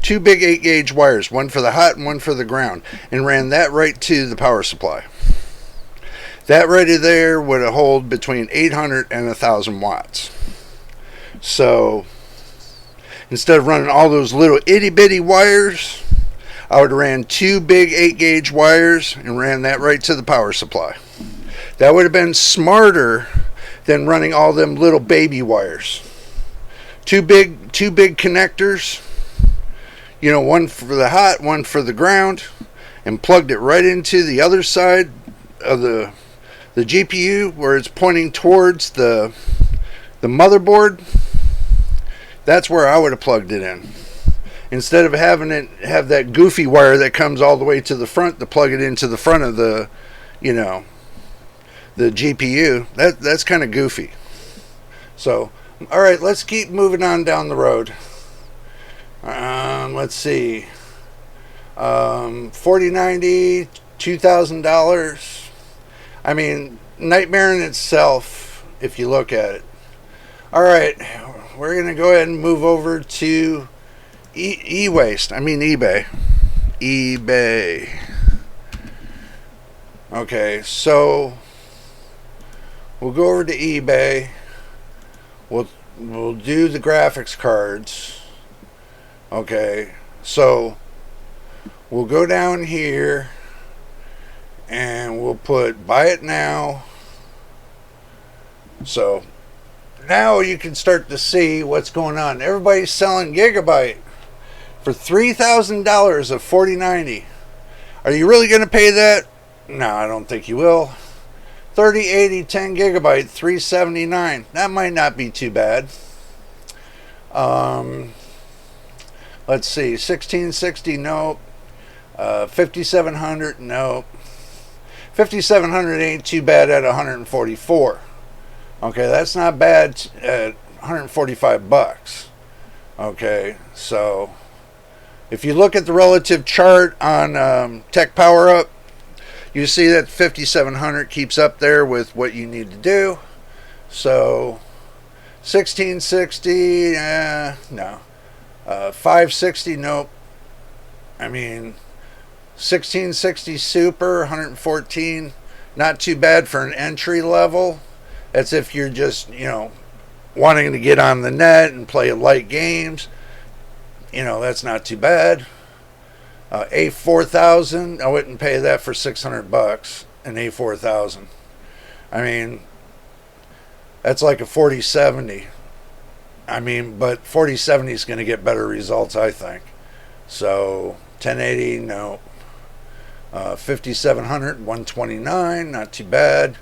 gauge wires, one for the hot and one for the ground, and ran that right to the power supply. That right there would have hold between 800 and 1,000 watts. So instead of running all those little itty bitty wires, I would have ran two big 8 gauge wires and ran that right to the power supply. That would have been smarter than running all them little baby wires. Two big connectors, one for the hot, one for the ground, and plugged it right into the other side of the GPU where it's pointing towards the motherboard. That's where I would have plugged it in. Instead of having it have that goofy wire that comes all the way to the front to plug it into the front of the GPU, that's kind of goofy. So, all right, let's keep moving on down the road. Let's see. 4090, $2,000. I mean, nightmare in itself if you look at it. All right, we're going to go ahead and move over to eBay. Okay, so we'll go over to eBay. We'll do the graphics cards. Okay, so we'll go down here and we'll put buy it now. So now you can start to see what's going on. Everybody's selling Gigabyte for $3,000 of 4090. Are you really going to pay that? No, I don't think you will. 3080 10 gigabyte, $379. That might not be too bad. Let's see, 1660, nope. 5700, nope. 5700 ain't too bad at 144. Okay, that's not bad at 145 bucks. Okay, so if you look at the relative chart on Tech Power Up, you see that 5700 keeps up there with what you need to do. So 1660, no. 560, nope. I mean, 1660 Super, 114, not too bad for an entry level. That's if you're just, wanting to get on the net and play light games. That's not too bad. A4000, I wouldn't pay that for $600. An A4000. I mean, that's like a 4070. I mean, but 4070 is going to get better results, I think. So 1080, no. 5700, 129, not too bad.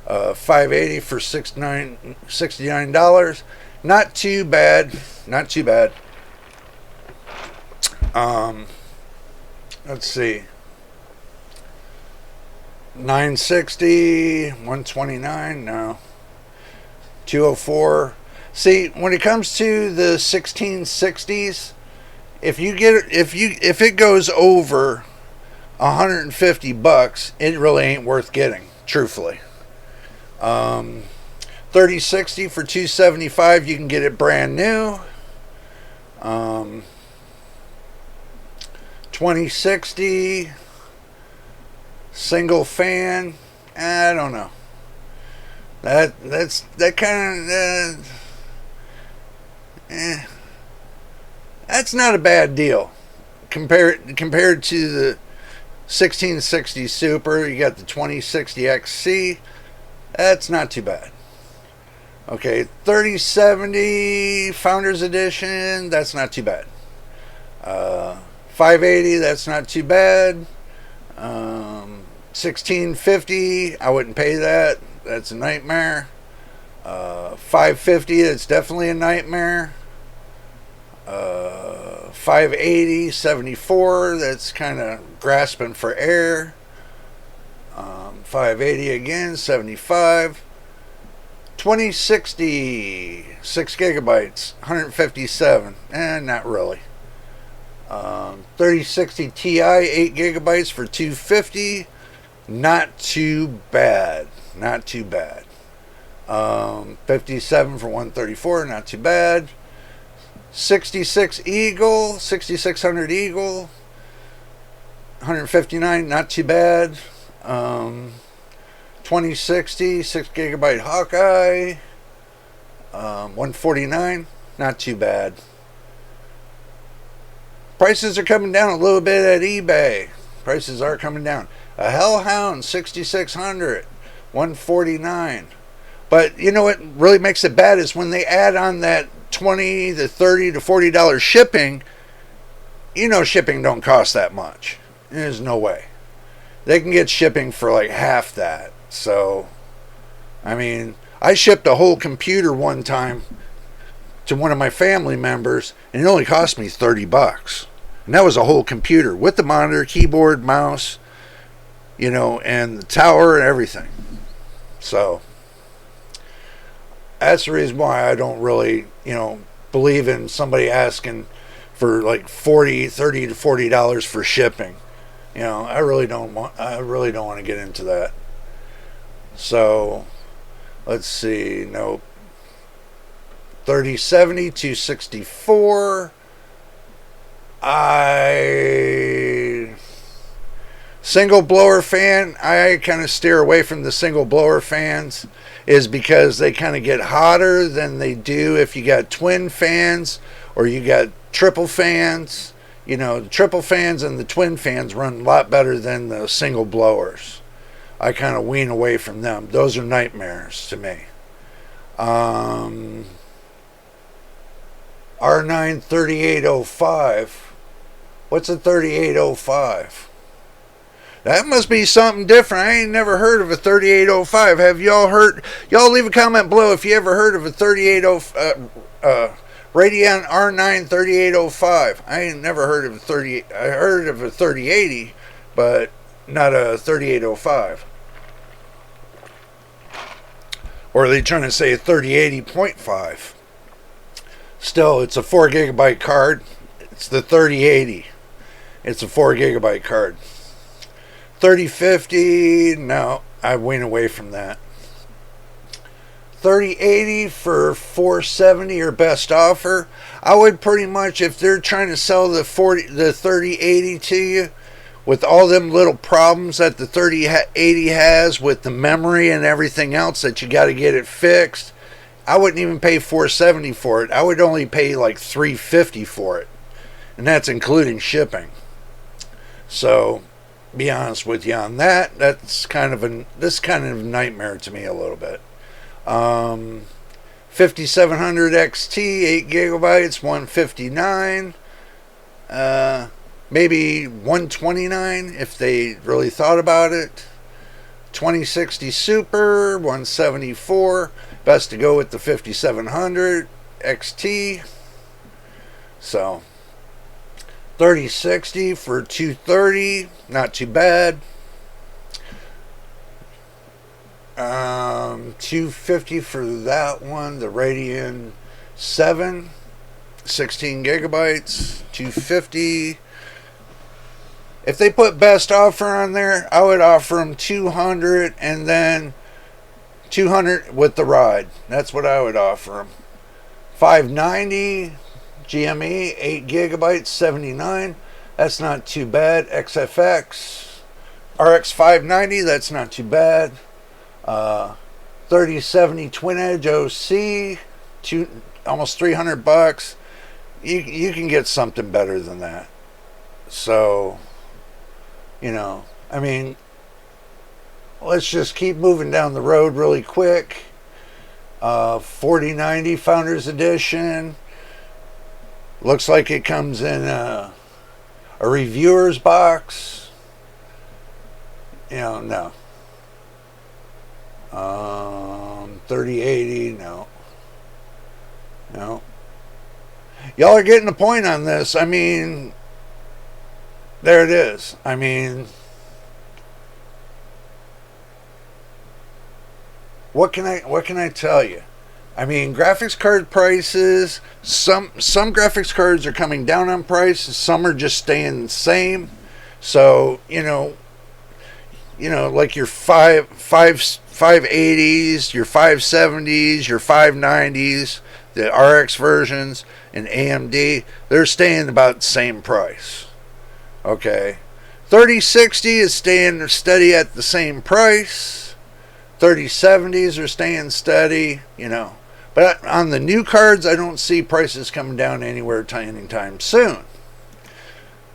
580 for $69, not too bad. Not too bad. Let's see. 960, 129, no. 204. See, when it comes to the 1660s, if it goes over $150, it really ain't worth getting, truthfully. 3060 for $275, you can get it brand new. 2060 single fan. I don't know. That kind of that's not a bad deal compared to the 1660 Super. You got the 2060 XC. That's not too bad. Okay, 3070 Founders Edition. That's not too bad. 580. That's not too bad. 1650. I wouldn't pay that. That's a nightmare. 550. That's definitely a nightmare. 580, 74. That's kind of grasping for air. 580 again, 75. 2060, 6 gigabytes, 157. Not really. 3060 Ti, 8 gigabytes for 250. Not too bad. Not too bad. 57 for 134. Not too bad. 66 Eagle, 6600 Eagle, 159. Not too bad. 2060, 6 gigabyte Hawkeye, 149. Not too bad. Prices are coming down a little bit at eBay. Prices are coming down. A Hellhound 6600, 149. But you know what really makes it bad is when they add on that $20 to $30 to $40 shipping. You know shipping don't cost that much. There's no way. They can get shipping for like half that. So, I mean, I shipped a whole computer one time to one of my family members, and it only cost me $30. And that was a whole computer with the monitor, keyboard, mouse, you know, and the tower and everything. So, that's the reason why I don't really, you know, believe in somebody asking for like $30 to $40 for shipping. You know, I really don't want to get into that. So, let's see. Nope. 3070, 264. Single blower fan, I kind of steer away from the single blower fans, is because they kind of get hotter than they do if you got twin fans or you got triple fans. You know, the triple fans and the twin fans run a lot better than the single blowers. I kind of wean away from them. Those are nightmares to me. R9 3805. What's a 3805? That must be something different. I ain't never heard of a 3805. Have y'all heard? Y'all leave a comment below if you ever heard of a 3805. Radeon R9 3805. I ain't never heard of a 30. I heard of a 3080, but not a 3805. Or are they trying to say a 3080.5? Still, it's a 4 gigabyte card. It's the 3080. It's a 4 gigabyte card. 3050, no, I went away from that. 3080 for 470 or best offer. I would pretty much, if they're trying to sell the 3080 to you with all them little problems that the 3080 has with the memory and everything else that you got to get it fixed, I wouldn't even pay 470 for it. I would only pay like 350 for it, and that's including shipping. So, be honest with you on that. That's kind of a nightmare to me a little bit. 5700 XT, 8 gigabytes, 159. Maybe 129 if they really thought about it. 2060 Super, 174. Best to go with the 5700 XT. So, 3060 for 230, not too bad. 250 for that one, the Radeon 7, 16 gigabytes, 250. If they put best offer on there, I would offer them 200 and then 200 with the ride. That's what I would offer them. 590 GME, 8 gigabytes, 79. That's not too bad. XFX, RX 590, that's not too bad. 3070 Twin Edge OC, almost $300. You can get something better than that. So, I mean, let's just keep moving down the road really quick. 4090 Founders Edition. Looks like it comes in a reviewer's box. No. 3080, no. Y'all are getting the point on this. I mean, there it is. I mean, what can I tell you? I mean, graphics card prices, some graphics cards are coming down on price, some are just staying the same. So, like your 580s, your 570s, your 590s, the RX versions, and AMD, they're staying about the same price. Okay. 3060 is staying steady at the same price. 3070s are staying steady, But on the new cards, I don't see prices coming down anywhere anytime soon.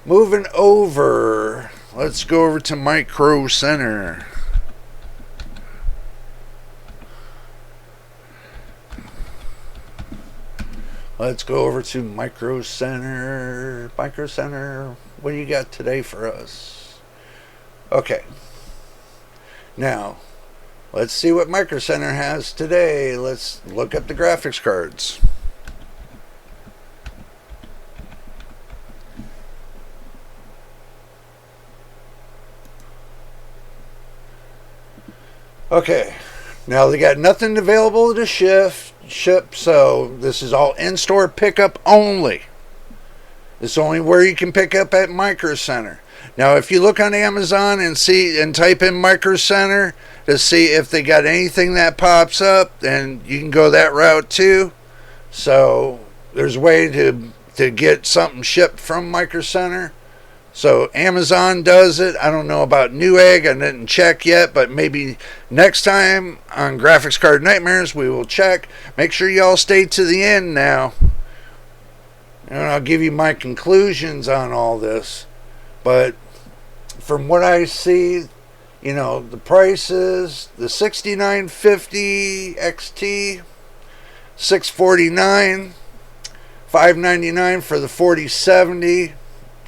Moving over, let's go over to Micro Center. Let's go over to Micro Center. Micro Center, what do you got today for us? Okay. Now, let's see what Micro Center has today. Let's look up the graphics cards. Okay. Now they got nothing available to ship, so this is all in-store pickup only. It's only where you can pick up at Micro Center. Now, if you look on Amazon and type in Micro Center to see if they got anything that pops up, then you can go that route too. So there's a way to get something shipped from Micro Center. So Amazon does it. I don't know about Newegg. I didn't check yet, but maybe next time on Graphics Card Nightmares we will check. Make sure y'all stay to the end now, and I'll give you my conclusions on all this. But from what I see, the prices, the 6950 XT, $649, $599 for the 4070.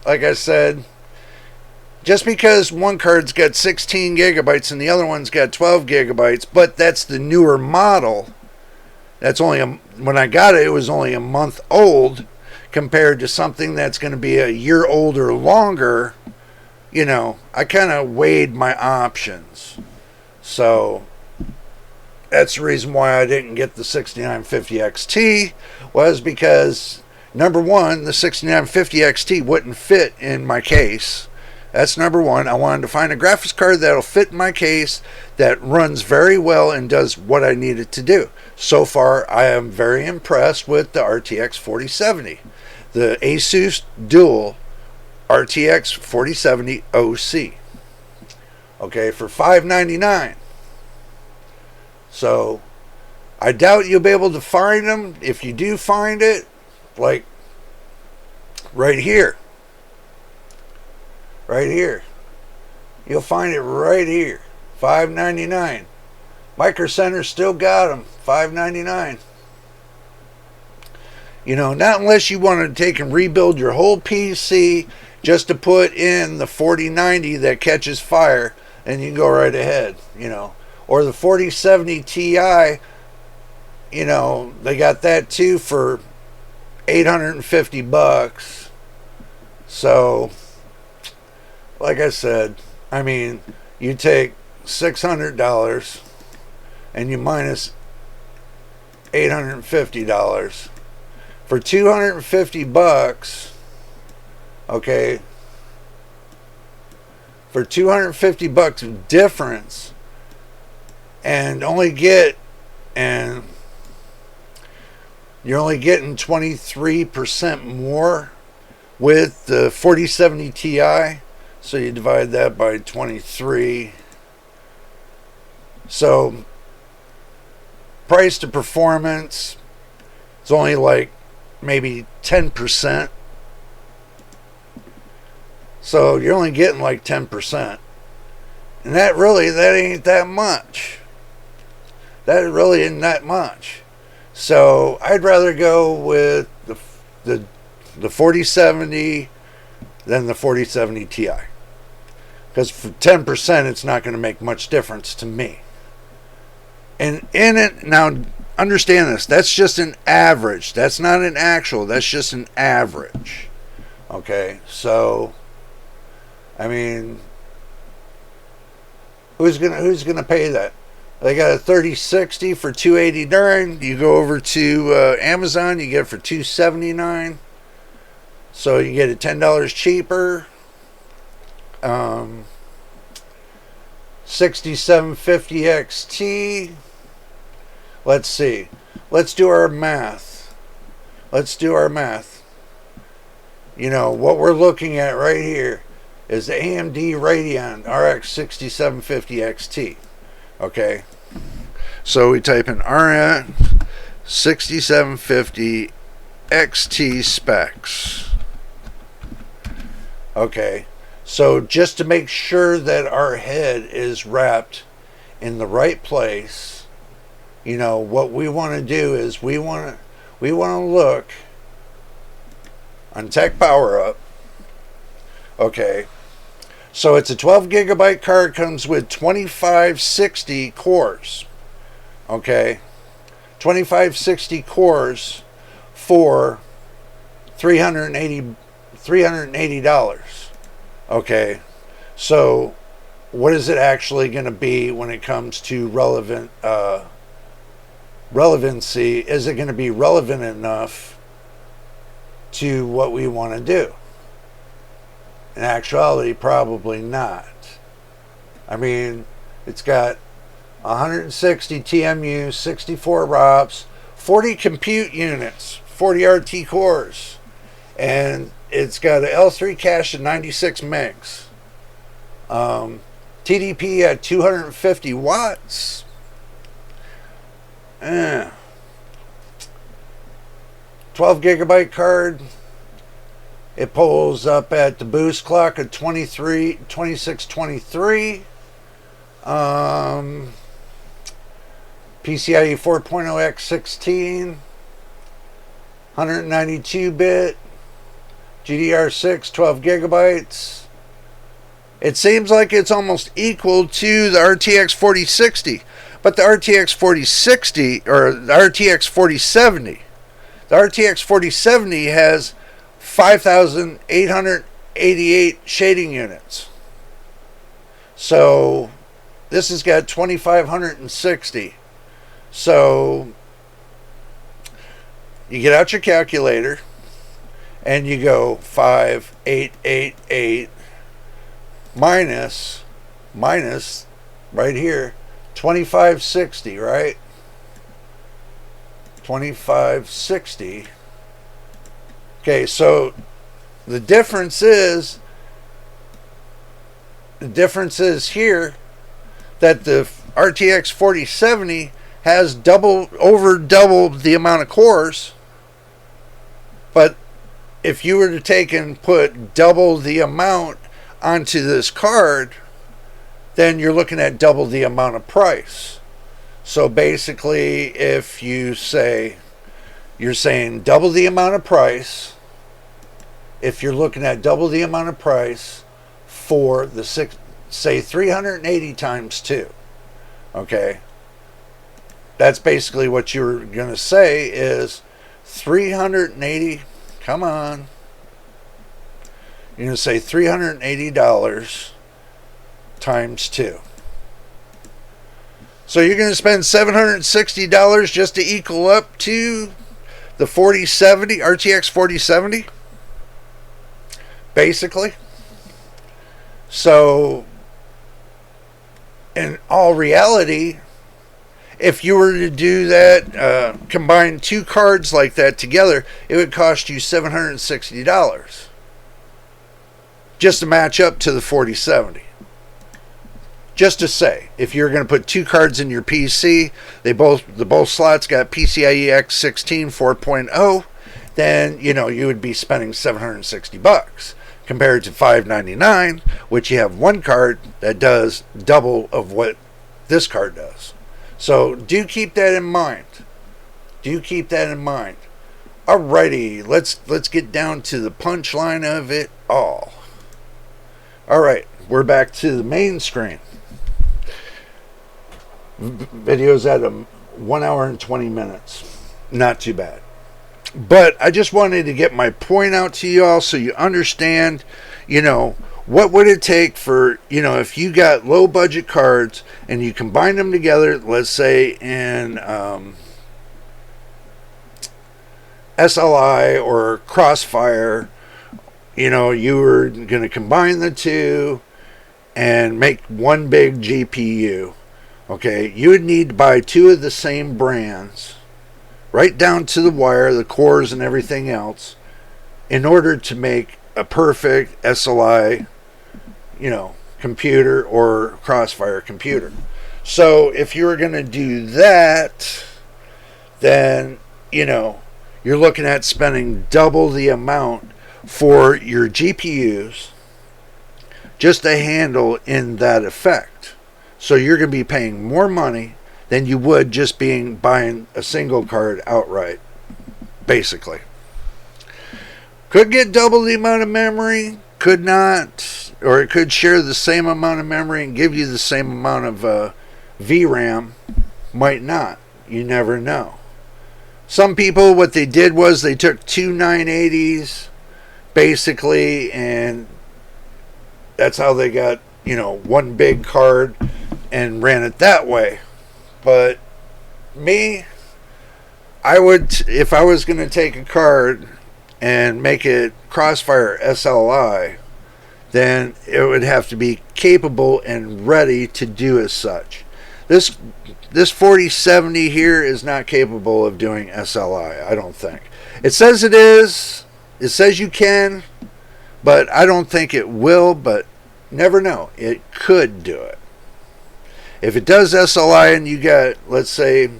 Like I said, just because one card's got 16 gigabytes and the other one's got 12 gigabytes, but that's the newer model. That's only when I got it, it was only a month old compared to something that's going to be a year old or longer. I kind of weighed my options. So that's the reason why I didn't get the 6950 XT, was because number one, the 6950 XT wouldn't fit in my case. That's number one. I wanted to find a graphics card that'll fit in my case, that runs very well and does what I need it to do. So far, I am very impressed with the RTX 4070. The Asus Dual RTX 4070 OC. Okay, for $599. So, I doubt you'll be able to find them. If you do find it, like right here, you'll find it right here, $599. Micro Center still got them, $599. Not unless you want to take and rebuild your whole PC just to put in the 4090 that catches fire, and you can go right ahead, or the 4070 Ti. They got that too for $850. So, like I said, I mean, you take $600 and you minus $850 for $250. Okay, for $250 difference, and you're only getting 23% more with the 4070 Ti. So you divide that by 23. So price to performance, it's only like maybe 10%. So you're only getting like 10%. And that ain't that much. That really isn't that much. So I'd rather go with the 4070 than the 4070 Ti. Because for 10%, it's not going to make much difference to me. And in it, now understand this, that's just an average. That's not an actual, that's just an average. Okay, so, I mean, who's gonna pay that? They got a 3060 for $289. You go over to Amazon, you get it for $279. So you get it $10 cheaper. 6750 XT. Let's see. Let's do our math. You know, what we're looking at right here is the AMD Radeon RX 6750 XT. Okay. So we type in RX 6750 XT specs. Okay. So just to make sure that our head is wrapped in the right place, you know, what we want to do is we want to look on Tech Power Up. Okay. So it's a 12 gigabyte card, comes with 2560 cores. Okay. 2560 cores for $380. Okay, so what is it actually going to be when it comes to relevancy? Is it going to be relevant enough to what we want to do? In actuality, probably not. I mean, it's got 160 TMU, 64 ROPS, 40 compute units, 40 RT cores, and it's got an L3 cache of 96 megs. TDP at 250 watts. 12 gigabyte card. It pulls up at the boost clock of 2623. PCIe 4.0 x16. 192-bit. GDR6, 12 gigabytes. It seems like it's almost equal to the RTX 4060, but the RTX 4060 or the RTX 4070, the RTX 4070 has 5,888 shading units. So this has got 2,560. So you get out your calculator and you go 5,888 minus right here 2,560, right? 2,560. Okay, so the difference is here that the RTX 4070 has over double the amount of cores, but if you were to take and put double the amount onto this card, then you're looking at double the amount of price. So basically, if you're saying double the amount of price, if you're looking at double the amount of price for the say 380 times 2, okay, that's basically what you're going to say is 380. Come on. You're going to say $380 times 2. So you're going to spend $760 just to equal up to the 4070, RTX 4070, basically. So in all reality, if you were to do that, combine two cards like that together, it would cost you $760. just to match up to the 4070. Just to say, if you're going to put two cards in your PC, the both slots got PCIe X16 4.0, then you would be spending $760 compared to $599, which you have one card that does double of what this card does. So do keep that in mind. Alrighty, let's get down to the punchline of it all. Alright, we're back to the main screen. Video's at 1 hour and 20 minutes. Not too bad. But I just wanted to get my point out to you all so you understand, what would it take for, if you got low budget cards and you combine them together, let's say in SLI or Crossfire, you were going to combine the two and make one big GPU. Okay, you would need to buy two of the same brands, right down to the wire, the cores and everything else, in order to make a perfect SLI, computer or Crossfire computer. So if you were going to do that, then, you're looking at spending double the amount for your GPUs just to handle in that effect. So you're going to be paying more money than you would just buying a single card outright, basically. Could get double the amount of memory, could not, or it could share the same amount of memory and give you the same amount of VRAM, might not. You never know. Some people, what they did was they took two 980s, basically, and that's how they got, one big card and ran it that way. But me, I would, if I was going to take a card and make it Crossfire SLI, then it would have to be capable and ready to do as such. This 4070 here is not capable of doing SLI, I don't think. It says it is. It says you can, but I don't think it will, but never know. It could do it. If it does SLI and you got, let's say,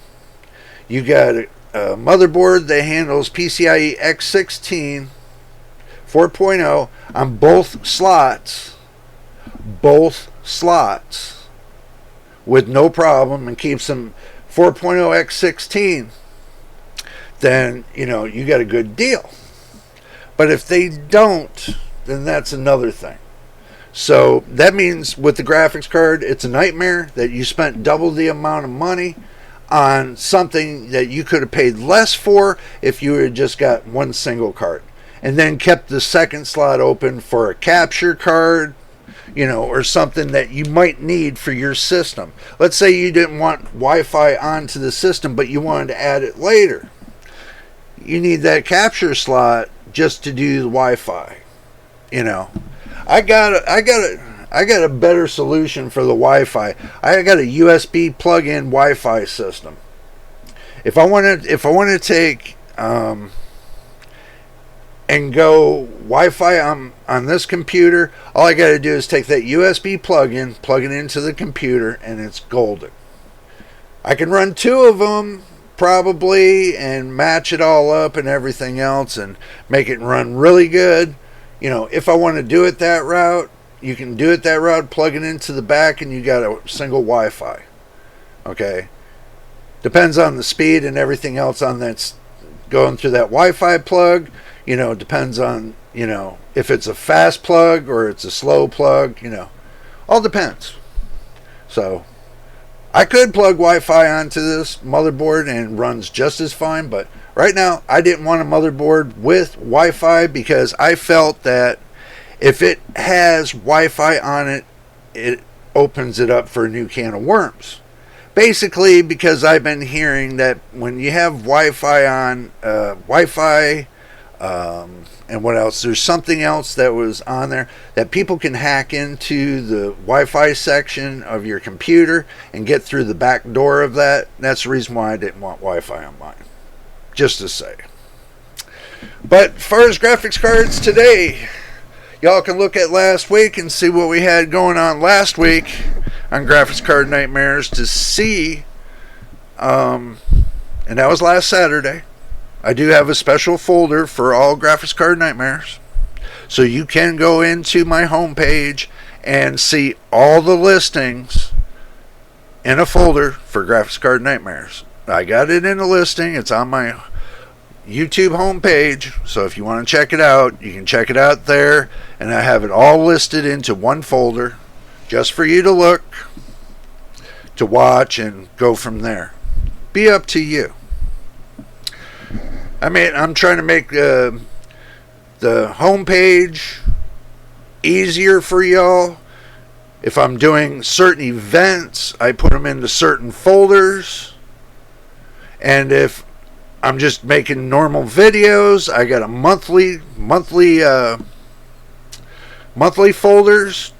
you got a motherboard that handles PCIe X16 4.0 on both slots, with no problem, and keeps them 4.0 X16, then, you got a good deal. But if they don't, then that's another thing. So that means with the graphics card, it's a nightmare that you spent double the amount of money on something that you could have paid less for if you had just got one single card, and then kept the second slot open for a capture card, or something that you might need for your system. Let's say you didn't want Wi-Fi onto the system, but you wanted to add it later. You need that capture slot just to do the Wi-Fi. I got a better solution for the Wi-Fi. I got a USB plug-in Wi-Fi system. If I want to take and go Wi-Fi on this computer, all I got to do is take that USB plug-in, plug it into the computer, and it's golden. I can run two of them probably and match it all up and everything else and make it run really good. If I want to do it that route, you can do it that route, plug it into the back, and you got a single Wi-Fi. Okay? Depends on the speed and everything else on that's going through that Wi-Fi plug. Depends on, if it's a fast plug or it's a slow plug, all depends. So, I could plug Wi-Fi onto this motherboard and it runs just as fine, but right now I didn't want a motherboard with Wi-Fi because I felt that if it has Wi-Fi on it, it opens it up for a new can of worms. Basically, because I've been hearing that when you have Wi-Fi on, and what else? There's something else that was on there that people can hack into the Wi-Fi section of your computer and get through the back door of that. That's the reason why I didn't want Wi-Fi on mine. Just to say. But as far as graphics cards today, Y'all can look at last week and see what we had going on last week on Graphics Card Nightmares to see. And that was last Saturday. I do have a special folder for all Graphics Card Nightmares. So you can go into my homepage and see all the listings in a folder for Graphics Card Nightmares. I got it in a listing. It's on my YouTube homepage. So if you want to check it out, you can check it out there. And I have it all listed into one folder just for you to look, to watch, and go from there. Be up to you. I mean, I'm trying to make the homepage easier for y'all. If I'm doing certain events, I put them into certain folders. And if I'm just making normal videos, I got a monthly folders.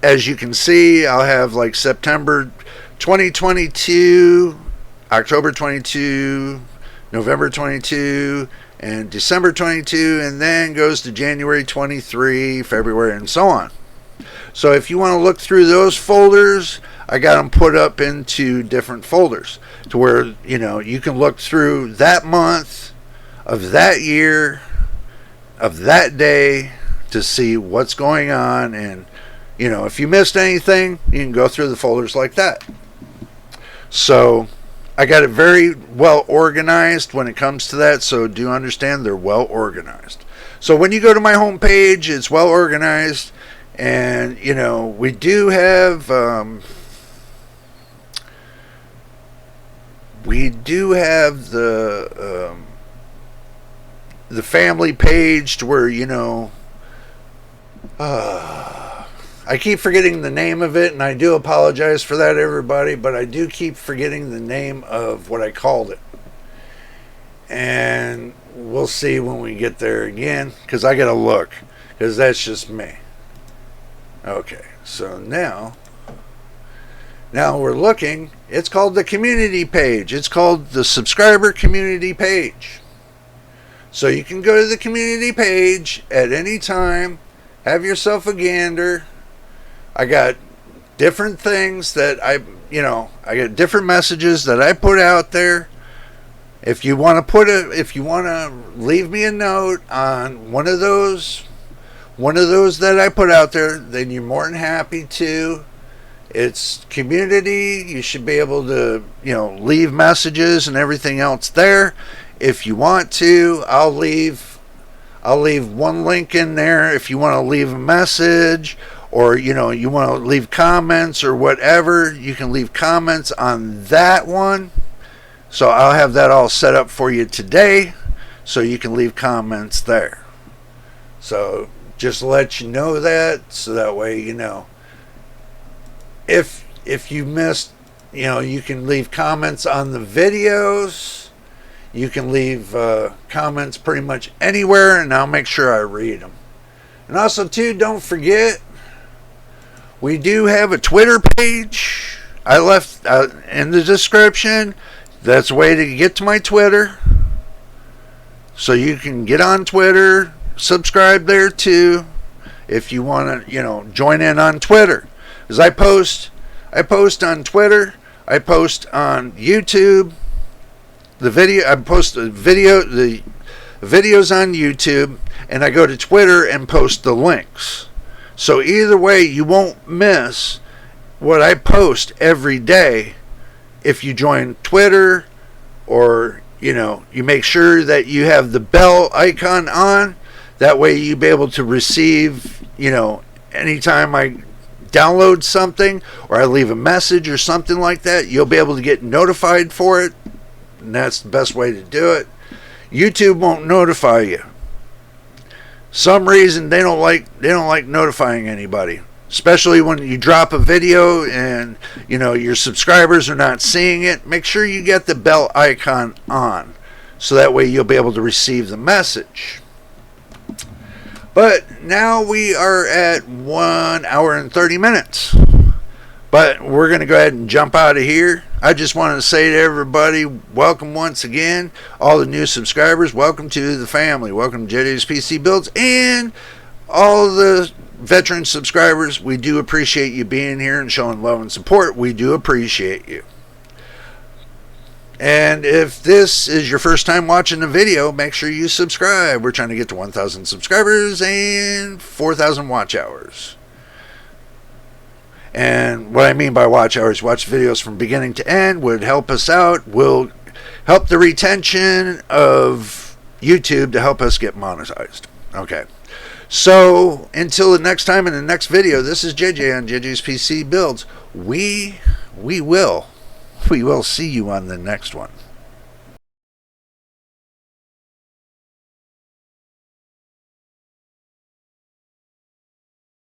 As you can see, I'll have like September 2022, October 22, November 22, and December 22, and then goes to January 23, February, and so on. So if you want to look through those folders, I got them put up into different folders to where, you know, you can look through that month of that year of that day to see what's going on. And, you know, if you missed anything, you can go through the folders like that. So I got it very well organized when it comes to that. So do understand they're well organized. So when you go to my homepage, it's well organized. And, you know, we do have the family page to where, you know, I keep forgetting the name of it, and I do apologize for that, everybody, but I do keep forgetting the name of what I called it. And we'll see when we get there again, because I got to look, because that's just me. Okay, so now we're looking. It's called the community page. It's called the subscriber community page. So you can go to the community page at any time. Have yourself a gander. I got different things that I got different messages that I put out there. If you want to leave me a note on one of those that I put out there, then you're more than happy to. It's community. You should be able to, you know, leave messages and everything else there. If you want to, I'll leave one link in there if you want to leave a message, or, you know, you want to leave comments or whatever. You can leave comments on that one. So I'll have that all set up for you today, so you can leave comments there. So just to let you know that, so that way you know. If you missed, you know, you can leave comments on the videos. You can leave comments pretty much anywhere, and I'll make sure I read them. And also, too, don't forget, we do have a Twitter page. I left in the description. That's a way to get to my Twitter. So you can get on Twitter, subscribe there too, if you want to, you know, join in on Twitter. Because I post on Twitter, I post on YouTube. I post the videos on YouTube, and I go to Twitter and post the links. So either way, you won't miss what I post every day if you join Twitter, or, you know, you make sure that you have the bell icon on. That way you'll be able to receive, you know, anytime I download something or I leave a message or something like that, you'll be able to get notified for it. And that's the best way to do it. YouTube won't notify you. Some reason they don't like notifying anybody, especially when you drop a video and, you know, your subscribers are not seeing it. Make sure you get the bell icon on, so that way you'll be able to receive the message. But now we are at 1 hour and 30 minutes. But we're going to go ahead and jump out of here. I just wanted to say to everybody, welcome once again. All the new subscribers, welcome to the family. Welcome to JD's PC Builds. And all the veteran subscribers, we do appreciate you being here and showing love and support. We do appreciate you. And if this is your first time watching the video, make sure you subscribe. We're trying to get to 1,000 subscribers and 4,000 watch hours. And what I mean by watch hours, watch videos from beginning to end would help us out, will help the retention of YouTube to help us get monetized. Okay. So, until the next time in the next video, this is JJ on JJ's PC Builds. We will see you on the next one.